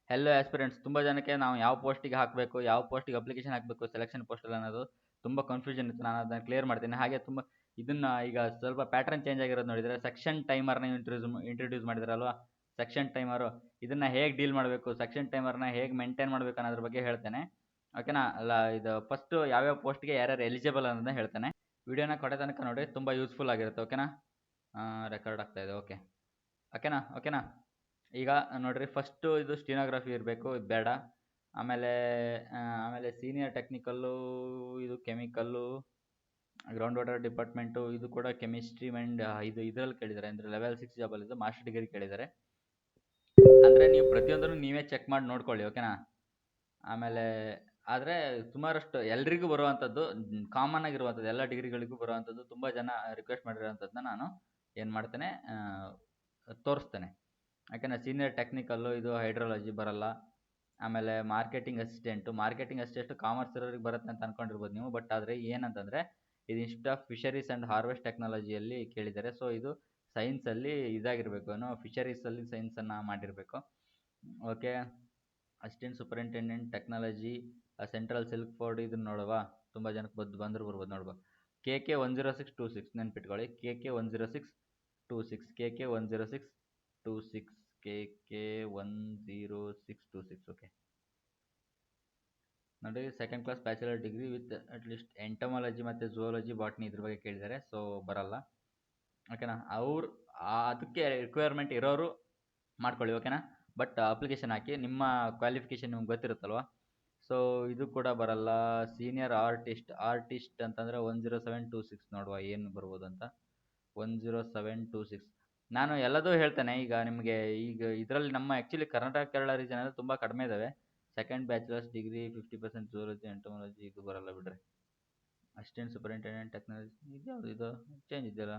Hello aspirants ತುಂಬ ಜನಕ್ಕೆ ನಾವು ಯಾವ ಪೋಸ್ಟಿಗೆ ಹಾಕಬೇಕು ಯಾವ ಪೋಸ್ಟಿಗೆ ಅಪ್ಲಿಕೇಶನ್ ಹಾಕಬೇಕು ಸೆಲೆಕ್ಷನ್ ಪೋಸ್ಟಲ್ಲಿ ಅನ್ನೋದು ತುಂಬ ಕನ್ಫ್ಯೂಷನ್ ಇತ್ತು. ನಾನು ಅದನ್ನು ಕ್ಲಿಯರ್ ಮಾಡ್ತೀನಿ. ಹಾಗೆ ತುಂಬ ಇದನ್ನ ಈಗ ಸ್ವಲ್ಪ ಪ್ಯಾಟರ್ನ್ ಚೇಂಜ್ ಆಗಿರೋದು ನೋಡಿದರೆ ಸೆಕ್ಷನ್ ಟೈಮರ್ನ ಇಂಟ್ರೊಡ್ಯೂಸ್ ಮಾಡಿದ್ರಲ್ವಾ. ಸೆಕ್ಷನ್ ಟೈಮರು ಇದನ್ನ ಹೇಗೆ ಡೀಲ್ ಮಾಡಬೇಕು, ಸೆಕ್ಷನ್ ಟೈಮರ್ನ ಹೇಗೆ ಮೇಂಟೈನ್ ಮಾಡಬೇಕು ಅನ್ನೋದ್ರ ಬಗ್ಗೆ ಹೇಳ್ತೇನೆ. ಓಕೆನಾ. ಅಲ್ಲ, ಇದು ಫಸ್ಟು ಯಾವ್ಯಾವ ಪೋಸ್ಟ್ಗೆ ಯಾರ್ಯಾರು ಎಲಿಜಿಬಲ್ ಅನ್ನೋದನ್ನ ಹೇಳ್ತೇನೆ. ವಿಡಿಯೋನ ಕೊನೆ ತನಕ ನೋಡಿ, ತುಂಬ ಯೂಸ್ಫುಲ್ ಆಗಿರುತ್ತೆ. ಓಕೆನಾ. ರೆಕಾರ್ಡ್ ಆಗ್ತಾ ಇದೆ. ಓಕೆನಾ. ಈಗ ನೋಡ್ರಿ, ಫಸ್ಟು ಇದು ಸ್ಟೀನೋಗ್ರಫಿ ಇರಬೇಕು, ಇದು ಬೇಡ. ಆಮೇಲೆ ಸೀನಿಯರ್ ಟೆಕ್ನಿಕಲ್ಲು, ಇದು ಕೆಮಿಕಲ್ಲು, ಗ್ರೌಂಡ್ ವಾಟರ್ ಡಿಪಾರ್ಟ್ಮೆಂಟು, ಇದು ಕೂಡ ಕೆಮಿಸ್ಟ್ರಿ ಆ್ಯಂಡ್ ಇದು ಇದರಲ್ಲಿ ಕೇಳಿದ್ದಾರೆ, ಅಂದರೆ ಲೆವೆಲ್ 6 ಜಾಬಲ್ಲಿ ಇದು ಮಾಸ್ಟರ್ ಡಿಗ್ರಿ ಕೇಳಿದ್ದಾರೆ. ಅಂದರೆ ನೀವು ಪ್ರತಿಯೊಂದನ್ನು ನೀವೇ ಚೆಕ್ ಮಾಡಿ ನೋಡ್ಕೊಳ್ಳಿ. ಓಕೆನಾ. ಆಮೇಲೆ ಆದರೆ ಸುಮಾರಷ್ಟು ಎಲ್ರಿಗೂ ಬರುವಂಥದ್ದು, ಕಾಮನ್ ಆಗಿರುವಂಥದ್ದು, ಎಲ್ಲ ಡಿಗ್ರಿಗಳಿಗೂ ಬರುವಂಥದ್ದು, ತುಂಬ ಜನ ರಿಕ್ವೆಸ್ಟ್ ಮಾಡಿರೋಂಥದ್ದನ್ನ ನಾನು ಏನು ಮಾಡ್ತೇನೆ, ತೋರಿಸ್ತೇನೆ. ಯಾಕೆಂದರೆ ಸೀನಿಯರ್ ಟೆಕ್ನಿಕಲ್ಲು ಇದು ಹೈಡ್ರಾಲಜಿ ಬರಲ್ಲ. ಆಮೇಲೆ ಮಾರ್ಕೆಟಿಂಗ್ ಅಸಿಸ್ಟೆಂಟು ಕಾಮರ್ಸ್ ಇರೋರಿಗೆ ಬರುತ್ತೆ ಅಂತ ಅಂದ್ಕೊಂಡಿರ್ಬೋದು ನೀವು. ಬಟ್ ಆದರೆ ಏನಂತಂದರೆ ಇದು institute of fisheries and harvest ಟೆಕ್ನಾಲಜಿಯಲ್ಲಿ ಕೇಳಿದ್ದಾರೆ. ಸೊ ಇದು ಸೈನ್ಸಲ್ಲಿ ಇದಾಗಿರಬೇಕು, ಏನೋ ಫಿಶರೀಸಲ್ಲಿ ಸೈನ್ಸನ್ನು ಮಾಡಿರಬೇಕು. Okay. Assistant superintendent technology central silk board, ಇದನ್ನು ನೋಡುವ ತುಂಬ ಜನಕ್ಕೆ ಬಂದರೂ ಬರ್ಬೋದು ನೋಡುವ. KK 10626 ನೆನ್ಪಿಟ್ಕೊಳ್ಳಿ. KK 10626 KK 10626 KK 10626. ಓಕೆ ನೋಡಿ, second class bachelor degree with at least entomology ಮತ್ತು ಝೂಯಾಲಜಿ ಬಾಟ್ನಿ ಇದ್ರ ಬಗ್ಗೆ ಕೇಳಿದ್ದಾರೆ. ಸೊ ಬರಲ್ಲ. ಓಕೆನಾ. ಅದಕ್ಕೆ ರಿಕ್ವೈರ್ಮೆಂಟ್ ಇರೋರು ಮಾಡ್ಕೊಳ್ಳಿ. ಓಕೆನಾ. ಬಟ್ ಅಪ್ಲಿಕೇಶನ್ ಹಾಕಿ, ನಿಮ್ಮ ಕ್ವಾಲಿಫಿಕೇಷನ್ ನಿಮ್ಗೆ ಗೊತ್ತಿರುತ್ತಲ್ವ. ಸೊ ಇದು ಕೂಡ ಬರಲ್ಲ. ಸೀನಿಯರ್ ಆರ್ಟಿಸ್ಟ್ ಅಂತಂದರೆ 10726 ನೋಡುವ ಏನು ಬರ್ಬೋದು ಅಂತ. 10726 ನಾನು ಎಲ್ಲದೂ ಹೇಳ್ತೇನೆ. ಈಗ ನಿಮಗೆ ಈಗ ಇದರಲ್ಲಿ ನಮ್ಮ ಆ್ಯಕ್ಚುಲಿ ಕರ್ನಾಟಕ ಕೇರಳ ರೀಜನಲ್ಲಿ ತುಂಬ ಕಡಿಮೆ ಇದ್ದಾವೆ. ಸೆಕೆಂಡ್ ಬ್ಯಾಚುಲರ್ಸ್ ಡಿಗ್ರಿ 50% ಝೂಯಾಲಜಿ ಎಂಟಮಾಲಜಿ, ಇದು ಬರಲ್ಲ ಬಿಡ್ರಿ. ಅಸಿಸ್ಟೆಂಟ್ ಸೂಪರಿಂಟೆಂಡೆಂಟ್ ಟೆಕ್ನಾಲಜಿ ಇದು ಯಾವುದು, ಇದು ಚೇಂಜ್ ಇದೆಯಲ್ಲ.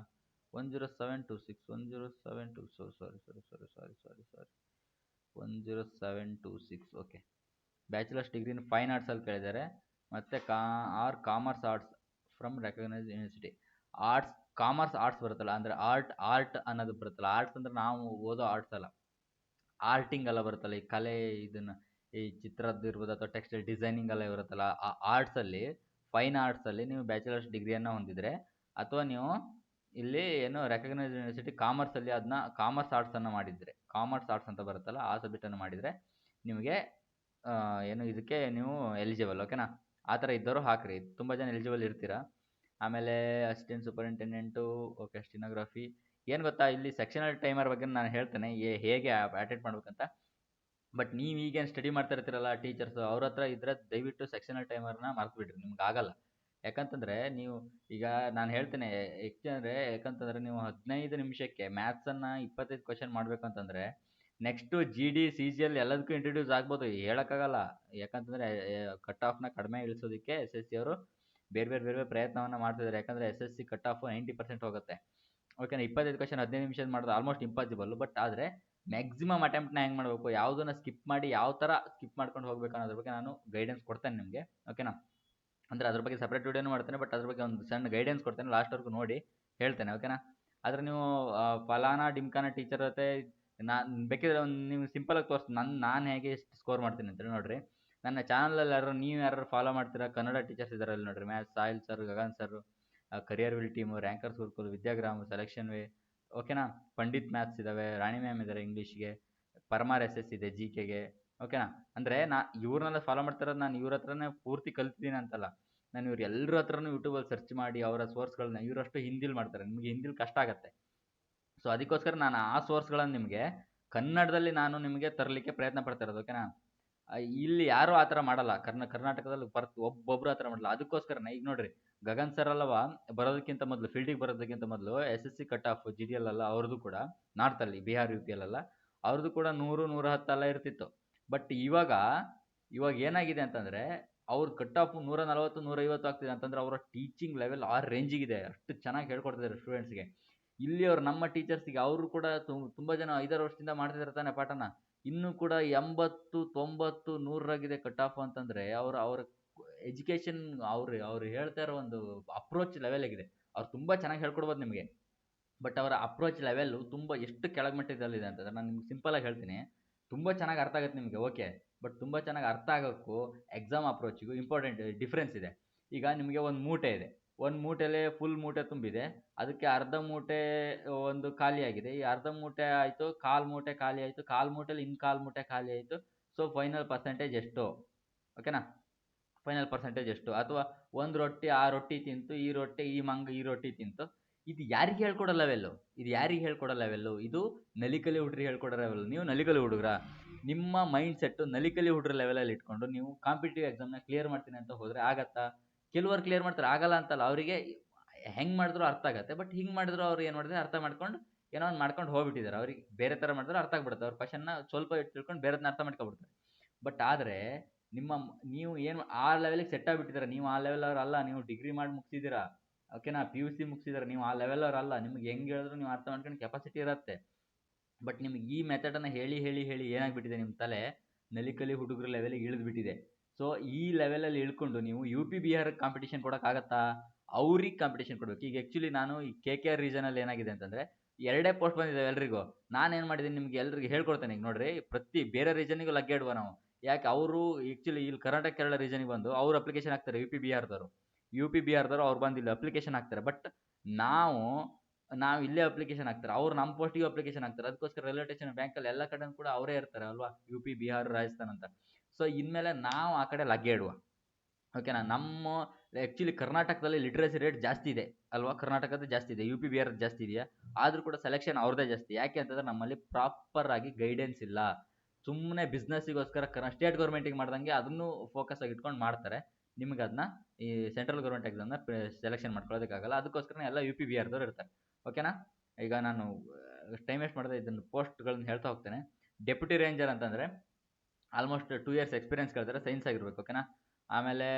10726 10726 ಸಾರಿ 10726. ಓಕೆ. ಬ್ಯಾಚುಲರ್ಸ್ ಡಿಗ್ರಿನ ಫೈನ್ ಆರ್ಟ್ಸಲ್ಲಿ ಕೇಳಿದ್ದಾರೆ. ಮತ್ತು commerce arts from recognise university. Commerce arts ಬರುತ್ತಲ್ಲ, ಅಂದರೆ ಆರ್ಟ್ ಅನ್ನೋದು ಬರುತ್ತಲ್ಲ. ಆರ್ಟ್ಸ್ ಅಂದರೆ ನಾವು ಓದೋ ಆರ್ಟ್ಸ್ ಅಲ್ಲ, ಆರ್ಟಿಂಗ್ ಎಲ್ಲ ಬರುತ್ತಲ್ಲ, ಈ ಕಲೆ, ಇದನ್ನು ಈ ಚಿತ್ರದ್ದು ಇರ್ಬೋದು ಅಥವಾ ಟೆಕ್ಸ್ಟೈಲ್ ಡಿಸೈನಿಂಗ್ ಎಲ್ಲ ಇರುತ್ತಲ್ಲ, ಆ ಆರ್ಟ್ಸಲ್ಲಿ, ಫೈನ್ ಆರ್ಟ್ಸಲ್ಲಿ ನೀವು ಬ್ಯಾಚುಲರ್ಸ್ ಡಿಗ್ರಿಯನ್ನು ಹೊಂದಿದರೆ, ಅಥವಾ ನೀವು ಇಲ್ಲಿ ಏನು ರೆಕಗ್ನೈಸ್ ಯೂನಿವರ್ಸಿಟಿ ಕಾಮರ್ಸಲ್ಲಿ ಅದನ್ನ ಕಾಮರ್ಸ್ ಆರ್ಟ್ಸನ್ನು ಮಾಡಿದರೆ, ಕಾಮರ್ಸ್ ಆರ್ಟ್ಸ್ ಅಂತ ಬರುತ್ತಲ್ಲ ಆ ಸಬ್ಜೆಕ್ಟನ್ನು ಮಾಡಿದರೆ ನಿಮಗೆ ಏನು ಇದಕ್ಕೆ ನೀವು ಎಲಿಜಿಬಲ್. ಓಕೆನಾ. ಆ ಥರ ಇದ್ದವರು ಹಾಕ್ರಿ, ತುಂಬ ಜನ ಎಲಿಜಿಬಲ್ ಇರ್ತೀರ. ಆಮೇಲೆ ಅಸಿಸ್ಟೆಂಟ್ ಸೂಪರಿಂಟೆಂಡೆಂಟು, ಓಕೆ. ಸ್ಟಿನೋಗ್ರಫಿ ಏನು ಗೊತ್ತಾ, ಇಲ್ಲಿ ಸೆಕ್ಷನಲ್ ಟೈಮರ್ ಬಗ್ಗೆ ನಾನು ಹೇಳ್ತೇನೆ ಹೇಗೆ ಅಟೆಂಡ್ ಮಾಡ್ಬೇಕಂತ. ಬಟ್ ನೀವು ಈಗೇನು ಸ್ಟಡಿ ಮಾಡ್ತಾ ಇರ್ತೀರಲ್ಲ ಟೀಚರ್ಸು, ಅವ್ರ ಹತ್ರ ಇದ್ರೆ ದಯವಿಟ್ಟು ಸೆಕ್ಷನಲ್ ಟೈಮರ್ನ ಮರ್ತ್ಬಿಡ್ರಿ, ನಿಮ್ಗೆ ಆಗಲ್ಲ. ಯಾಕಂತಂದರೆ ನೀವು ಈಗ ನಾನು ಹೇಳ್ತೇನೆ ಯಾಕಂತಂದರೆ ನೀವು 15 ನಿಮಿಷಕ್ಕೆ ಮ್ಯಾಥ್ಸನ್ನು 25 ಕ್ವಶನ್ ಮಾಡಬೇಕು ಅಂತಂದರೆ ನೆಕ್ಸ್ಟು GD CGL ಎಲ್ಲದಕ್ಕೂ ಇಂಟ್ರೊಡ್ಯೂಸ್ ಆಗ್ಬೋದು, ಹೇಳೋಕ್ಕಾಗಲ್ಲ. ಯಾಕಂತಂದರೆ ಕಟ್ ಆಫ್ನ ಕಡಿಮೆ ಇಳಿಸೋದಕ್ಕೆ SSC ಅವರು ಬೇರೆ ಪ್ರಯತ್ನವನ್ನು ಮಾಡ್ತಿದ್ದಾರೆ. ಯಾಕಂದರೆ SSC ಕಟ್ ಆಫು 90% ಹೋಗುತ್ತೆ. ಓಕೆನಾ. 25 ಕ್ವಶನ್ 15 ನಿಮಿಷದ ಮಾಡೋದು ಆಲ್ಮೋಸ್ಟ್ ಇಂಪಾಸಿಬಲ್. ಬಟ್ ಆದರೆ ಮ್ಯಾಕ್ಸಿಮಮ್ ಅಟೆಂಪ್ಟ್ನ ಹೆಂಗೆ ಮಾಡಬೇಕು, ಯಾವುದನ್ನು ಸ್ಕಿಪ್ ಮಾಡಿ ಯಾವ ಥರ ಸ್ಕಿಪ್ ಮಾಡ್ಕೊಂಡು ಹೋಗ್ಬೇಕು ಅನ್ನೋದ್ರ ಬಗ್ಗೆ ನಾನು ಗೈಡೆನ್ಸ್ ಕೊಡ್ತೇನೆ ನಿಮಗೆ. ಓಕೆನಾ. ಅಂದರೆ ಅದ್ರ ಬಗ್ಗೆ ಸಪ್ರೇಟ್ ವಿಡಿಯೋನೂ ಮಾಡ್ತೇನೆ, ಬಟ್ ಅದ್ರ ಬಗ್ಗೆ ಒಂದು ಸಣ್ಣ ಗೈಡೆನ್ಸ್ ಕೊಡ್ತೇನೆ, ಲಾಸ್ಟ್ವರೆಗೂ ನೋಡಿ ಹೇಳ್ತೇನೆ. ಓಕೆನಾ. ಆದರೆ ನೀವು ಫಲಾನಾ ಡಿಮ್ಕಾನ ಟೀಚರ್ ಜೊತೆ ನಾನು ಬೇಕಿದ್ರೆ ಒಂದು ನೀವು ಸಿಂಪಲಾಗಿ ತೋರಿಸ್ತೀನಿ ನಾನು ಹೇಗೆ ಸ್ಕೋರ್ ಮಾಡ್ತೀನಿ ಅಂತೇಳಿ. ನೋಡಿರಿ, ನನ್ನ ಚಾನಲಲ್ಲಿ ನೀವು ಯಾರು ಫಾಲೋ ಮಾಡ್ತೀರಾ, ಕನ್ನಡ ಟೀಚರ್ಸ್ ಇದ್ದಾರೆ ಅಲ್ಲಿ ನೋಡಿರಿ. Maths Sahil sir, Gagan sir, career will team, rankers Gurukul, Vidyagram, selection way. ಓಕೆನಾ. ಪಂಡಿತ್ ಮ್ಯಾಥ್ಸ್ ಇದ್ದಾವೆ, ರಾಣಿ ಮ್ಯಾಮ್ ಇದ್ದಾರೆ ಇಂಗ್ಲೀಷ್ಗೆ, ಪರಮಾರ್ SS ಇದೆ GKಗೆ. ಓಕೆನಾ. ಅಂದರೆ ಇವ್ರನ್ನೆಲ್ಲ ಫಾಲೋ ಮಾಡ್ತಿರೋದು ನಾನು ಇವ್ರ ಹತ್ರನೇ ಪೂರ್ತಿ ಕಲ್ತಿದ್ದೀನಿ ಅಂತಲ್ಲ. ನಾನು ಇವ್ರು ಎಲ್ಲರ ಹತ್ರನೂ ಯೂಟ್ಯೂಬಲ್ಲಿ ಸರ್ಚ್ ಮಾಡಿ ಅವರ ಸೋರ್ಸ್ಗಳನ್ನ, ಇವರಷ್ಟು ಹಿಂದಿಲಿ ಮಾಡ್ತಾರೆ, ನಿಮಗೆ ಹಿಂದಿಲಿ ಕಷ್ಟ ಆಗುತ್ತೆ. ಸೊ ಅದಕ್ಕೋಸ್ಕರ ನಾನು ಆ ಸೋರ್ಸ್ಗಳನ್ನು ನಿಮಗೆ ಕನ್ನಡದಲ್ಲಿ ನಾನು ನಿಮಗೆ ತರಲಿಕ್ಕೆ ಪ್ರಯತ್ನ ಪಡ್ತಾ ಇರೋದು. ಓಕೆನಾ. ಇಲ್ಲಿ ಯಾರೂ ಆ ಥರ ಮಾಡಲ್ಲ, ಕರ್ನಾಟಕದಲ್ಲಿ ಒಬ್ಬೊಬ್ಬರು ಆ ಥರ ಮಾಡಲ್ಲ. ಅದಕ್ಕೋಸ್ಕರನೇ ಈಗ ನೋಡಿರಿ, ಗಗನ್ ಸರ್ ಅಲ್ಲವ ಬರೋದಕ್ಕಿಂತ ಮೊದಲು, ಫೀಲ್ಡಿಗೆ ಬರೋದಕ್ಕಿಂತ ಮೊದಲು SSC ಕಟ್ ಆಫ್ GDL ಅಲ್ಲ ಅವ್ರದ್ದು ಕೂಡ, ನಾರ್ತಲ್ಲಿ ಬಿಹಾರ್ UP ಅಲ್ಲ ಅವ್ರದ್ದು ಕೂಡ 100 110 ಎಲ್ಲ ಇರ್ತಿತ್ತು. ಬಟ್ ಇವಾಗ ಏನಾಗಿದೆ ಅಂತಂದರೆ ಅವ್ರ ಕಟ್ ಆಫ್ 140 150 ಆಗ್ತಿದೆ ಅಂತಂದರೆ ಅವರ ಟೀಚಿಂಗ್ ಲೆವೆಲ್ ಆ ರೇಂಜಿಗಿದೆ, ಅಷ್ಟು ಚೆನ್ನಾಗಿ ಹೇಳ್ಕೊಡ್ತಿದ್ದಾರೆ ಸ್ಟೂಡೆಂಟ್ಸ್ಗೆ. ಇಲ್ಲಿ ಅವ್ರು ನಮ್ಮ ಟೀಚರ್ಸಿಗೆ ಅವರು ಕೂಡ ತುಂಬ ಜನ 5-6 ವರ್ಷದಿಂದ ಮಾಡ್ತಿದ್ದಾರೆ ತಾನೆ ಪಾಠನ, ಇನ್ನೂ ಕೂಡ 80 90 100 ಕಟ್ ಆಫ್ ಅಂತಂದರೆ ಅವ್ರ ಎಜುಕೇಷನ್, ಅವ್ರು ಹೇಳ್ತಾ ಇರೋ ಒಂದು ಅಪ್ರೋಚ್ ಲೆವೆಲ್ ಆಗಿದೆ. ಅವ್ರು ತುಂಬ ಚೆನ್ನಾಗಿ ಹೇಳ್ಕೊಡ್ಬೋದು ನಿಮಗೆ, ಬಟ್ ಅವರ ಅಪ್ರೋಚ್ ಲೆವೆಲ್ಲು ತುಂಬ ಎಷ್ಟು ಕೆಳಮಟ್ಟದಲ್ಲಿದೆ ಅಂತಂದರೆ ನಾನು ನಿಮ್ಗೆ ಸಿಂಪಲಾಗಿ ಹೇಳ್ತೀನಿ. ತುಂಬ ಚೆನ್ನಾಗಿ ಅರ್ಥ ಆಗುತ್ತೆ ನಿಮಗೆ, ಓಕೆ. ಬಟ್ ತುಂಬ ಚೆನ್ನಾಗಿ ಅರ್ಥ ಆಗೋಕ್ಕೂ ಎಕ್ಸಾಮ್ ಅಪ್ರೋಚಿಗೂ ಇಂಪಾರ್ಟೆಂಟ್ ಡಿಫ್ರೆನ್ಸ್ ಇದೆ. ಈಗ ನಿಮಗೆ ಒಂದು ಮೂಟೆ ಇದೆ, ಒಂದು ಮೂಟೆಲೆ ಫುಲ್ ಮೂಟೆ ತುಂಬಿದೆ, ಅದಕ್ಕೆ ಅರ್ಧ ಮೂಟೆ ಒಂದು ಖಾಲಿಯಾಗಿದೆ. ಈ ಅರ್ಧ ಮೂಟೆ ಆಯಿತು, ಕಾಲು ಮೂಟೆ ಖಾಲಿ ಆಯಿತು, ಕಾಲು ಮೂಟೆಲಿ ಇನ್ನು ಕಾಲು ಮೂಟೆ ಖಾಲಿ ಆಯಿತು. ಸೊ ಫೈನಲ್ ಪರ್ಸೆಂಟೇಜ್ ಎಷ್ಟು, ಓಕೆನಾ? ಫೈನಲ್ ಪರ್ಸೆಂಟೇಜ್ ಎಷ್ಟು? ಅಥವಾ ಒಂದು ರೊಟ್ಟಿ ಆ ರೊಟ್ಟಿ ತಿಂತು, ಈ ರೊಟ್ಟಿ ಈ ಮಂಗ ಈ ರೊಟ್ಟಿ ತಿಂತು. ಇದು ಯಾರಿಗೆ ಹೇಳ್ಕೊಡೋ ಲೆವೆಲ್ಲು? ಇದು ಯಾರಿಗೆ ಹೇಳ್ಕೊಡೋ ಲೆವೆಲ್ಲು? ಇದು ನಲಿಕಲಿ ಹುಡ್ರಿಗೆ ಹೇಳ್ಕೊಡೋ ಲೆವೆಲ್. ನೀವು ನಲಿಕಲಿ ಹುಡುಗ್ರ, ನಿಮ್ಮ ಮೈಂಡ್ ಸೆಟ್ಟು ನಲಿಕಲಿ ಹುಡುಗ್ರ ಲೆವೆಲಲ್ಲಿ ಇಟ್ಕೊಂಡು ನೀವು ಕಾಂಪಿಟೇಟಿವ್ ಎಕ್ಸಾಮ್ನ ಕ್ಲಿಯರ್ ಮಾಡ್ತೀನಿ ಅಂತ ಹೋದರೆ ಆಗತ್ತಾ? ಕೆಲವರು ಕ್ಲಿಯರ್ ಮಾಡ್ತಾರೆ, ಆಗಲ್ಲ ಅಂತಲ್ಲ. ಅವರಿಗೆ ಹೆಂಗೆ ಮಾಡಿದ್ರು ಅರ್ಥ ಆಗತ್ತೆ. ಬಟ್ ಹಿಂಗೆ ಮಾಡಿದ್ರು ಅವ್ರು ಏನು ಮಾಡಿದ್ರೆ ಅರ್ಥ ಮಾಡ್ಕೊಂಡು ಏನೋ ಒಂದು ಮಾಡ್ಕೊಂಡು ಹೋಗ್ಬಿಟ್ಟಿದ್ದಾರೆ. ಅವ್ರಿಗೆ ಬೇರೆ ಥರ ಮಾಡಿದ್ರೆ ಅರ್ಥ ಆಗ್ಬಿಡುತ್ತೆ. ಅವ್ರ ಕ್ವಶನ್ನ ಸ್ವಲ್ಪ ತಿಳ್ಕೊಂಡು ಬೇರೆದನ್ನ ಅರ್ಥ ಮಾಡ್ಕೊಬಿಡ್ತಾರೆ. ಬಟ್ ಆದರೆ ನೀವು ಏನು ಆ ಲೆವೆಲಿಗೆ ಸೆಟ್ ಆಗಿಬಿಟ್ಟಿದ್ದೀರಾ. ನೀವು ಆ ಲೆವೆಲ್ ಅವ್ರು ಅಲ್ಲ. ನೀವು ಡಿಗ್ರಿ ಮಾಡಿ ಮುಗಿಸಿದ್ದೀರಾ, ಓಕೆನಾ? PUC ಮುಗಿಸಿದ್ದೀರಾ. ನೀವು ಆ ಲೆವೆಲ್ ಅವ್ರು ಅಲ್ಲ. ನಿಮ್ಗೆ ಹೆಂಗೆ ಹೇಳಿದ್ರು ನೀವು ಅರ್ಥ ಮಾಡ್ಕೊಂಡು ಕೆಪಾಸಿಟಿ ಇರುತ್ತೆ. ಬಟ್ ನಿಮ್ಗೆ ಈ ಮೆಥಡನ್ನು ಹೇಳಿ ಹೇಳಿ ಹೇಳಿ ಏನಾಗ್ಬಿಟ್ಟಿದೆ, ನಿಮ್ಮ ತಲೆ ನಲಿಕಲಿ ಹುಡುಗರ ಲೆವೆಲಿಗೆ ಇಳಿದ್ಬಿಟ್ಟಿದೆ. ಸೊ ಈ ಲೆವೆಲಲ್ಲಿ ಇಳ್ಕೊಂಡು ನೀವು UP ಬಿಹಾರ್ ಕಾಂಪಿಟೇಷನ್ ಕೊಡೋಕ್ಕಾಗತ್ತಾ? ಅವ್ರಿಗೆ ಕಾಂಪಿಟೇಷನ್ ಕೊಡಬೇಕು. ಈಗ ಆ್ಯಕ್ಚುಲಿ ನಾನು ಈ KKR ರೀಜನಲ್ಲಿ ಏನಾಗಿದೆ ಅಂತಂದರೆ 2 ಪೋಸ್ಟ್ ಬಂದಿದ್ದಾವೆ ಎಲ್ರಿಗೂ. ನಾನೇನು ಮಾಡಿದ್ದೀನಿ ನಿಮ್ಗೆ ಎಲ್ರಿಗೂ ಹೇಳ್ಕೊಡ್ತೇನೆ. ಈಗ ನೋಡ್ರಿ, ಪ್ರತಿ ಬೇರೆ ರೀಜನಿಗೂ ಲಗ್ಗೆಡುವ ನಾವು. ಯಾಕೆ ಅವರು ಆ್ಯಕ್ಚುಲಿ ಇಲ್ಲಿ ಕರ್ನಾಟಕ ಕೇರಳ ರೀಜನಿಗೆ ಬಂದು ಅವ್ರು ಅಪ್ಲಿಕೇಶನ್ ಹಾಕ್ತಾರೆ. UP ಬಿಹಾರ್ದವರು ಅವ್ರು ಬಂದು ಇಲ್ಲಿ ಅಪ್ಲಿಕೇಶನ್ ಹಾಕ್ತಾರೆ. ಬಟ್ ನಾವು ಇಲ್ಲೇ ಅಪ್ಲಿಕೇಶನ್ ಹಾಕ್ತಾರೆ. ಅವ್ರು ನಮ್ಮ ಪೋಸ್ಟಿಗೆ ಅಪ್ಲಿಕೇಶನ್ ಹಾಕ್ತಾರೆ. ಅದಕ್ಕೋಸ್ಕರ ರೈಲ್ವೆ ಸ್ಟೇಷನ್, ಬ್ಯಾಂಕಲ್ಲಿ ಎಲ್ಲ ಕಡೆನೂ ಕೂಡ ಅವರೇ ಇರ್ತಾರೆ ಅಲ್ವಾ, UP ಬಿಹಾರ್ ರಾಜಸ್ಥಾನ್ ಅಂತ. ಸೊ ಇನ್ಮೇಲೆ ನಾವು ಆ ಕಡೆ ಲಗ್ಗೆ ಇಡುವ, ಓಕೆನಾ? ನಮ್ಮ ಆ್ಯಕ್ಚುಲಿ ಕರ್ನಾಟಕದಲ್ಲಿ ಲಿಟ್ರಸಿ ರೇಟ್ ಜಾಸ್ತಿ ಇದೆ ಅಲ್ವಾ? ಕರ್ನಾಟಕದ ಜಾಸ್ತಿ ಇದೆ, UP ಬಿಹಾರ್ ಜಾಸ್ತಿ ಇದೆಯಾ? ಆದರೂ ಕೂಡ ಸೆಲೆಕ್ಷನ್ ಅವ್ರದ್ದೇ ಜಾಸ್ತಿ. ಯಾಕೆ ಅಂತಂದರೆ ನಮ್ಮಲ್ಲಿ ಪ್ರಾಪರ್ ಆಗಿ ಗೈಡೆನ್ಸ್ ಇಲ್ಲ. ಸುಮ್ಮನೆ ಬಿಸ್ನೆಸ್ಸಿಗೋಸ್ಕರ ಸ್ಟೇಟ್ ಗೌರ್ಮೆಂಟಿಗೆ ಮಾಡ್ದಂಗೆ ಅದನ್ನು ಫೋಕಸ್ ಆಗಿ ಇಟ್ಕೊಂಡು ಮಾಡ್ತಾರೆ. ನಿಮ್ಗೆ ಅದನ್ನ ಈ ಸೆಂಟ್ರಲ್ ಗೌರ್ಮೆಂಟ್ ಎಕ್ಸಾಮ್ನ ಸೆಲೆಕ್ಷನ್ ಮಾಡ್ಕೊಳ್ಳೋದಕ್ಕಾಗಲ್ಲ. ಅದಕ್ಕೋಸ್ಕರ ಎಲ್ಲ UP ಬಿಹಾರ್ದವ್ರು ಇರ್ತಾರೆ, ಓಕೆನಾ? ಈಗ ನಾನು ಟೈಮ್ ವೇಸ್ಟ್ ಮಾಡಿದೆ, ಇದನ್ನು ಪೋಸ್ಟ್ಗಳನ್ನ ಹೇಳ್ತಾ ಹೋಗ್ತೇನೆ. ಡೆಪ್ಯೂಟಿ ರೇಂಜರ್ ಅಂತಂದರೆ ಆಲ್ಮೋಸ್ಟ್ 2 ಇಯರ್ಸ್ ಎಕ್ಸ್ಪೀರಿಯನ್ಸ್ ಕೇಳ್ತಾರೆ, ಸೈನ್ಸ್ ಆಗಿರ್ಬೇಕು, ಓಕೆನಾ? ಆಮೇಲೆ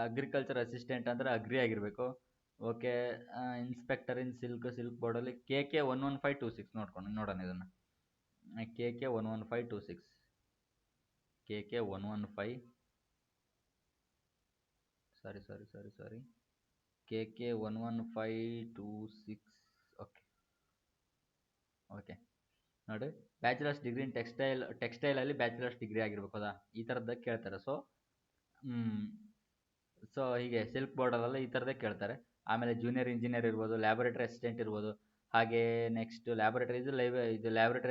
ಅಗ್ರಿಕಲ್ಚರ್ ಅಸಿಸ್ಟೆಂಟ್ ಅಂದರೆ ಅಗ್ರಿ ಆಗಿರಬೇಕು, ಓಕೆ. ಇನ್ಸ್ಪೆಕ್ಟರ್ ಇನ್ ಸಿಲ್ಕ್ ಬೋರ್ಡಲ್ಲಿ KK 11526 ನೋಡೋಣ ಇದನ್ನು. KK 11526 KK 115 sorry KK 11526 okay. ನೋಡಿ, ಬ್ಯಾಚುಲರ್ಸ್ ಡಿಗ್ರಿ ಇನ್ ಟೆಕ್ಸ್ಟೈಲಲ್ಲಿ ಬ್ಯಾಚುಲರ್ಸ್ ಡಿಗ್ರಿ ಆಗಿರ್ಬೇಕು, ಹೌದಾ? ಈ ಥರದ್ದು ಕೇಳ್ತಾರೆ. ಸೊ ಹೀಗೆ ಸಿಲ್ಕ್ ಬೋರ್ಡಲ್ಲೆಲ್ಲ ಈ ಥರದೇ ಕೇಳ್ತಾರೆ. ಆಮೇಲೆ ಜೂನಿಯರ್ ಇಂಜಿನಿಯರ್ ಇರ್ಬೋದು, ಲ್ಯಾಬೊರೇಟರಿ ಅಸಿಸ್ಟೆಂಟ್ ಇರ್ಬೋದು. ಹಾಗೆ ನೆಕ್ಸ್ಟ್ ಇದು ಲ್ಯಾಬೊರೇಟರಿ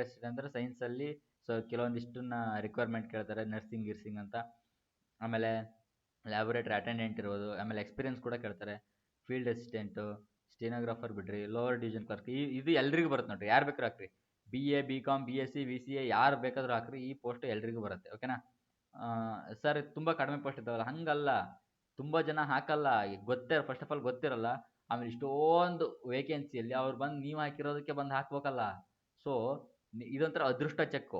ಅಸಿಸ್ಟೆಂಟ್ ಅಂದರೆ ಸೈನ್ಸಲ್ಲಿ ಸೊ ಕೆಲವೊಂದಿಷ್ಟನ್ನ ರಿಕ್ವೈರ್ಮೆಂಟ್ ಕೇಳ್ತಾರೆ, ನರ್ಸಿಂಗ್ ಅಂತ. ಆಮೇಲೆ ಲ್ಯಾಬೊರೇಟರಿ ಅಟೆಂಡೆಂಟ್ ಇರ್ಬೋದು. ಆಮೇಲೆ ಎಕ್ಸ್ಪೀರಿಯನ್ಸ್ ಕೂಡ ಕೇಳ್ತಾರೆ. ಫೀಲ್ಡ್ ಅಸಿಸ್ಟೆಂಟು, ಸ್ಟೆನೋಗ್ರಾಫರ್ ಬಿಡ್ರಿ, ಲೋವರ್ ಡಿವಿಷನ್ ಕ್ಲರ್ಕ್, ಇದು ಎಲ್ರಿಗೂ ಬರುತ್ತೆ ನೋಡಿರಿ. ಯಾರು ಬೇಕಾದ್ರೂ ಹಾಕ್ರಿ, BA BCom BSc VCA ಯಾರು ಬೇಕಾದರೂ ಹಾಕ್ರಿ, ಈ ಪೋಸ್ಟು ಎಲ್ರಿಗೂ ಬರುತ್ತೆ, ಓಕೆನಾ? ಸರ್ ತುಂಬ ಕಡಿಮೆ ಪೋಸ್ಟ್ ಇದ್ದಾವಲ್ಲ, ಹಂಗಲ್ಲ. ತುಂಬ ಜನ ಹಾಕಲ್ಲ, ಫಸ್ಟ್ ಆಫ್ ಆಲ್ ಗೊತ್ತಿರಲ್ಲ. ಆಮೇಲೆ ಇಷ್ಟೊಂದು ವೇಕೆನ್ಸಿಯಲ್ಲಿ ಅವ್ರು ಬಂದು ನೀವು ಹಾಕಿರೋದಕ್ಕೆ ಬಂದು ಹಾಕ್ಬೇಕಲ್ಲ. ಸೊ ಇದೊಂಥರ ಅದೃಷ್ಟ ಚೆಕ್ಕು.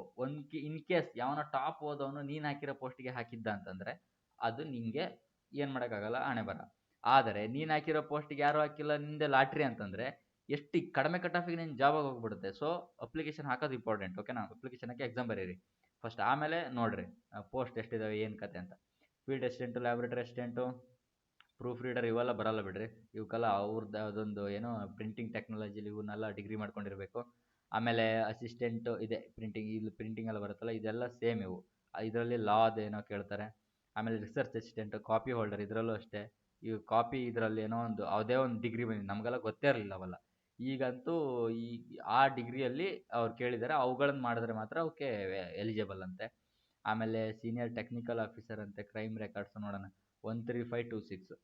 ಇನ್ ಕೇಸ್ ಯಾವನೋ ಟಾಪ್ ಓದೋನು ನೀನು ಹಾಕಿರೋ ಪೋಸ್ಟಿಗೆ ಹಾಕಿದ್ದ ಅಂತಂದರೆ ಅದು ನಿಮಗೆ ಏನು ಮಾಡೋಕ್ಕಾಗಲ್ಲ, ಹಣೆ ಬರ. ಆದರೆ ನೀನು ಹಾಕಿರೋ ಪೋಸ್ಟಿಗೆ ಯಾರೂ ಹಾಕಿಲ್ಲ, ನಿಂದೆ ಲಾಟ್ರಿ ಅಂತಂದರೆ ಎಷ್ಟು ಕಡಿಮೆ ಕಟ್ ಆಫಿಗೆ ನೀನು ಜಾಬಾಗಿ ಹೋಗ್ಬಿಡುತ್ತೆ. ಸೊ ಅಪ್ಲಿಕೇಶನ್ ಹಾಕೋದು ಇಂಪಾರ್ಟೆಂಟ್, ಓಕೆನಾ? ಅಪ್ಲಿಕೇಶನ್ ಹಾಕಿ ಎಕ್ಸಾಮ್ ಬರೀರಿ ಫಸ್ಟ್, ಆಮೇಲೆ ನೋಡಿರಿ ಪೋಸ್ಟ್ ಎಷ್ಟಿದ್ದಾವೆ ಏನು ಕತೆ ಅಂತ. Field assistant, laboratory assistant, proof reader ಇವೆಲ್ಲ ಬರಲ್ಲ ಬಿಡ್ರಿ. ಇವಕ್ಕೆಲ್ಲ ಅವ್ರದ್ದು ಅದೊಂದು ಏನೋ ಪ್ರಿಂಟಿಂಗ್ ಟೆಕ್ನಾಲಜಿಲಿ ಇವನ್ನೆಲ್ಲ ಡಿಗ್ರಿ ಮಾಡ್ಕೊಂಡಿರಬೇಕು. ಆಮೇಲೆ ಅಸಿಸ್ಟೆಂಟು ಇದೆ, ಇಲ್ಲಿ ಪ್ರಿಂಟಿಂಗ್ ಎಲ್ಲ ಬರುತ್ತಲ್ಲ, ಇದೆಲ್ಲ ಸೇಮ್ ಇವು. ಇದರಲ್ಲಿ ಲಾದೇನೋ ಕೇಳ್ತಾರೆ. ಆಮೇಲೆ ರಿಸರ್ಚ್ ಅಸಿಸ್ಟೆಂಟು, ಕಾಪಿ ಹೋಲ್ಡರ್, ಇದರಲ್ಲೂ ಅಷ್ಟೇ. ಈ ಕಾಪಿ ಇದರಲ್ಲಿ ಏನೋ ಒಂದು ಯಾವುದೇ ಒಂದು ಡಿಗ್ರಿ ಬಂದಿದೆ, ನಮಗೆಲ್ಲ ಗೊತ್ತೇ ಇರಲಿಲ್ಲ ಅವೆಲ್ಲ. ಈಗಂತೂ ಆ ಡಿಗ್ರಿಯಲ್ಲಿ ಅವ್ರು ಕೇಳಿದ್ದಾರೆ, ಅವುಗಳನ್ನು ಮಾಡಿದ್ರೆ ಮಾತ್ರ ಅವಕ್ಕೆ ಎಲಿಜಿಬಲ್ ಅಂತೆ. ಆಮೇಲೆ ಸೀನಿಯರ್ ಟೆಕ್ನಿಕಲ್ ಆಫೀಸರ್ ಅಂತೆ, ಕ್ರೈಮ್ ರೆಕಾರ್ಡ್ಸ್ ನೋಡೋಣ. 13526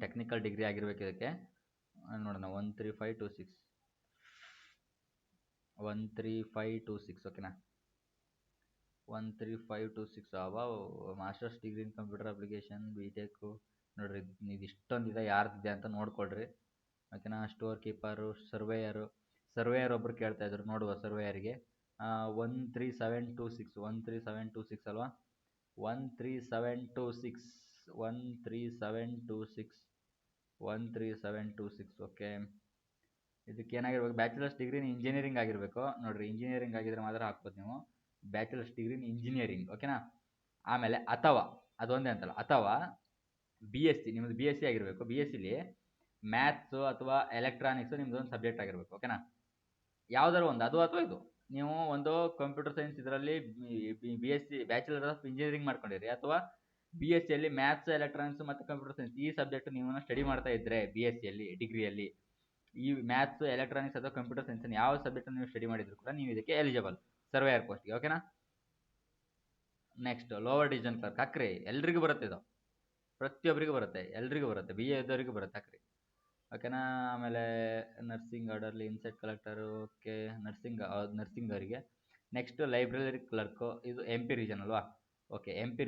ಟೆಕ್ನಿಕಲ್ ಡಿಗ್ರಿ ಆಗಿರ್ಬೇಕು ಇದಕ್ಕೆ. ನೋಡೋಣ, 13526 ಓಕೆನಾ? 13526 masters degree in computer application, BTech ನೋಡ್ರಿ. ಇದು ಇಷ್ಟೊಂದಿದೆ, ಯಾರ್ದಿದೆ ಅಂತ ನೋಡ್ಕೊಳ್ರಿ, ಓಕೆನಾ? ಸ್ಟೋರ್ ಕೀಪರು, ಸರ್ವೇಯರ್ ಒಬ್ರು ಕೇಳ್ತಾ ಇದ್ರು, ನೋಡುವ ಸರ್ವೇಯರಿಗೆ. 13726 ಅಲ್ವಾ? 13726 ಓಕೆ. ಇದಕ್ಕೆ ಏನಾಗಿರ್ಬೇಕು? ಬ್ಯಾಚುಲರ್ಸ್ ಡಿಗ್ರಿ ಇನ್ ಇಂಜಿನಿಯರಿಂಗ್ ಆಗಿರಬೇಕು ನೋಡ್ರಿ. ಇಂಜಿನಿಯರಿಂಗ್ ಆಗಿದ್ರೆ ಮಾತ್ರ ಹಾಕ್ಬೋದು ನೀವು, ಬ್ಯಾಚುಲರ್ಸ್ ಡಿಗ್ರಿ ಇನ್ ಇಂಜಿನಿಯರಿಂಗ್, ಓಕೆನಾ? ಆಮೇಲೆ ಅಥವಾ ಅದೊಂದೇ ಅಂತಲ್ಲ, ಅಥವಾ BSc, ನಿಮ್ಮದು BSc ಆಗಿರಬೇಕು. BScಲಿ ಮ್ಯಾಥ್ಸು ಅಥವಾ ಎಲೆಕ್ಟ್ರಾನಿಕ್ಸು ನಿಮ್ಮದು ಒಂದು ಸಬ್ಜೆಕ್ಟ್ ಆಗಿರಬೇಕು, ಓಕೆನಾ? ಯಾವುದಾದ್ರು ಒಂದು, ಅದು ಅಥವಾ ಇದು ನೀವು ಒಂದು ಕಂಪ್ಯೂಟರ್ ಸೈನ್ಸ್ ಇದರಲ್ಲಿ B S C bachelor of engineering ಮಾಡ್ಕೊಂಡಿರಿ, ಅಥವಾ ಬಿ ಎಸ್ ಸಿಯಲ್ಲಿ ಮ್ಯಾಥ್ಸ್, ಎಲೆಕ್ಟ್ರಾನಿಕ್ಸ್ ಮತ್ತು ಕಂಪ್ಯೂಟರ್ ಸೈನ್ಸ್ ಈ ಸಬ್ಜೆಕ್ಟ್ ನೀವು ಸ್ಟಡಿ ಮಾಡ್ತಾ ಇದ್ದರೆ ಬಿ ಎಸ್ ಸಿಯಲ್ಲಿ ಡಿಗ್ರಿಯಲ್ಲಿ ಈ ಮ್ಯಾಥ್ಸ್, ಎಲೆಕ್ಟ್ರಾನಿಕ್ಸ್ ಅಥವಾ ಕಂಪ್ಯೂಟರ್ ಸೈನ್ಸ್ ಯಾವ ಸಬ್ಜೆಕ್ಟ್ ನೀವು ಸ್ಟಡಿ ಮಾಡಿದ್ರು ಕೂಡ ನೀವು ಇದಕ್ಕೆ ಎಲಿಜಿಬಲ್ ಸರ್ವೇಯರ್ ಪೋಸ್ಟ್ಗೆ. ಓಕೆನಾ. ನೆಕ್ಸ್ಟ್ ಲೋವರ್ ಡಿವಿಷನ್ ಕ್ಲರ್ಕ್ ಹಾಕ್ರಿ, ಎಲ್ರಿಗೂ ಬರುತ್ತೆ ಇದು, ಪ್ರತಿಯೊಬ್ಬರಿಗೂ ಬರುತ್ತೆ, ಎಲ್ರಿಗೂ ಬರುತ್ತೆ, ಬಿ ಎ ಇದ್ದವರಿಗೂ ಬರುತ್ತೆ ಹಾಕ್ರಿ. ಓಕೆನಾ. ಆಮೇಲೆ ನರ್ಸಿಂಗ್ ಆರ್ಡರ್ಲಿ ಇನ್ಸೆಟ್ ಕಲೆಕ್ಟರು, ಓಕೆ ನರ್ಸಿಂಗ್ ಅವರಿಗೆ. ನೆಕ್ಸ್ಟ್ ಲೈಬ್ರರಿ ಕ್ಲರ್ಕು, ಇದು ಎಂ ಪಿ ರೀಜನ್ ಅಲ್ವಾ. ಓಕೆ, ಎಂ ಪಿ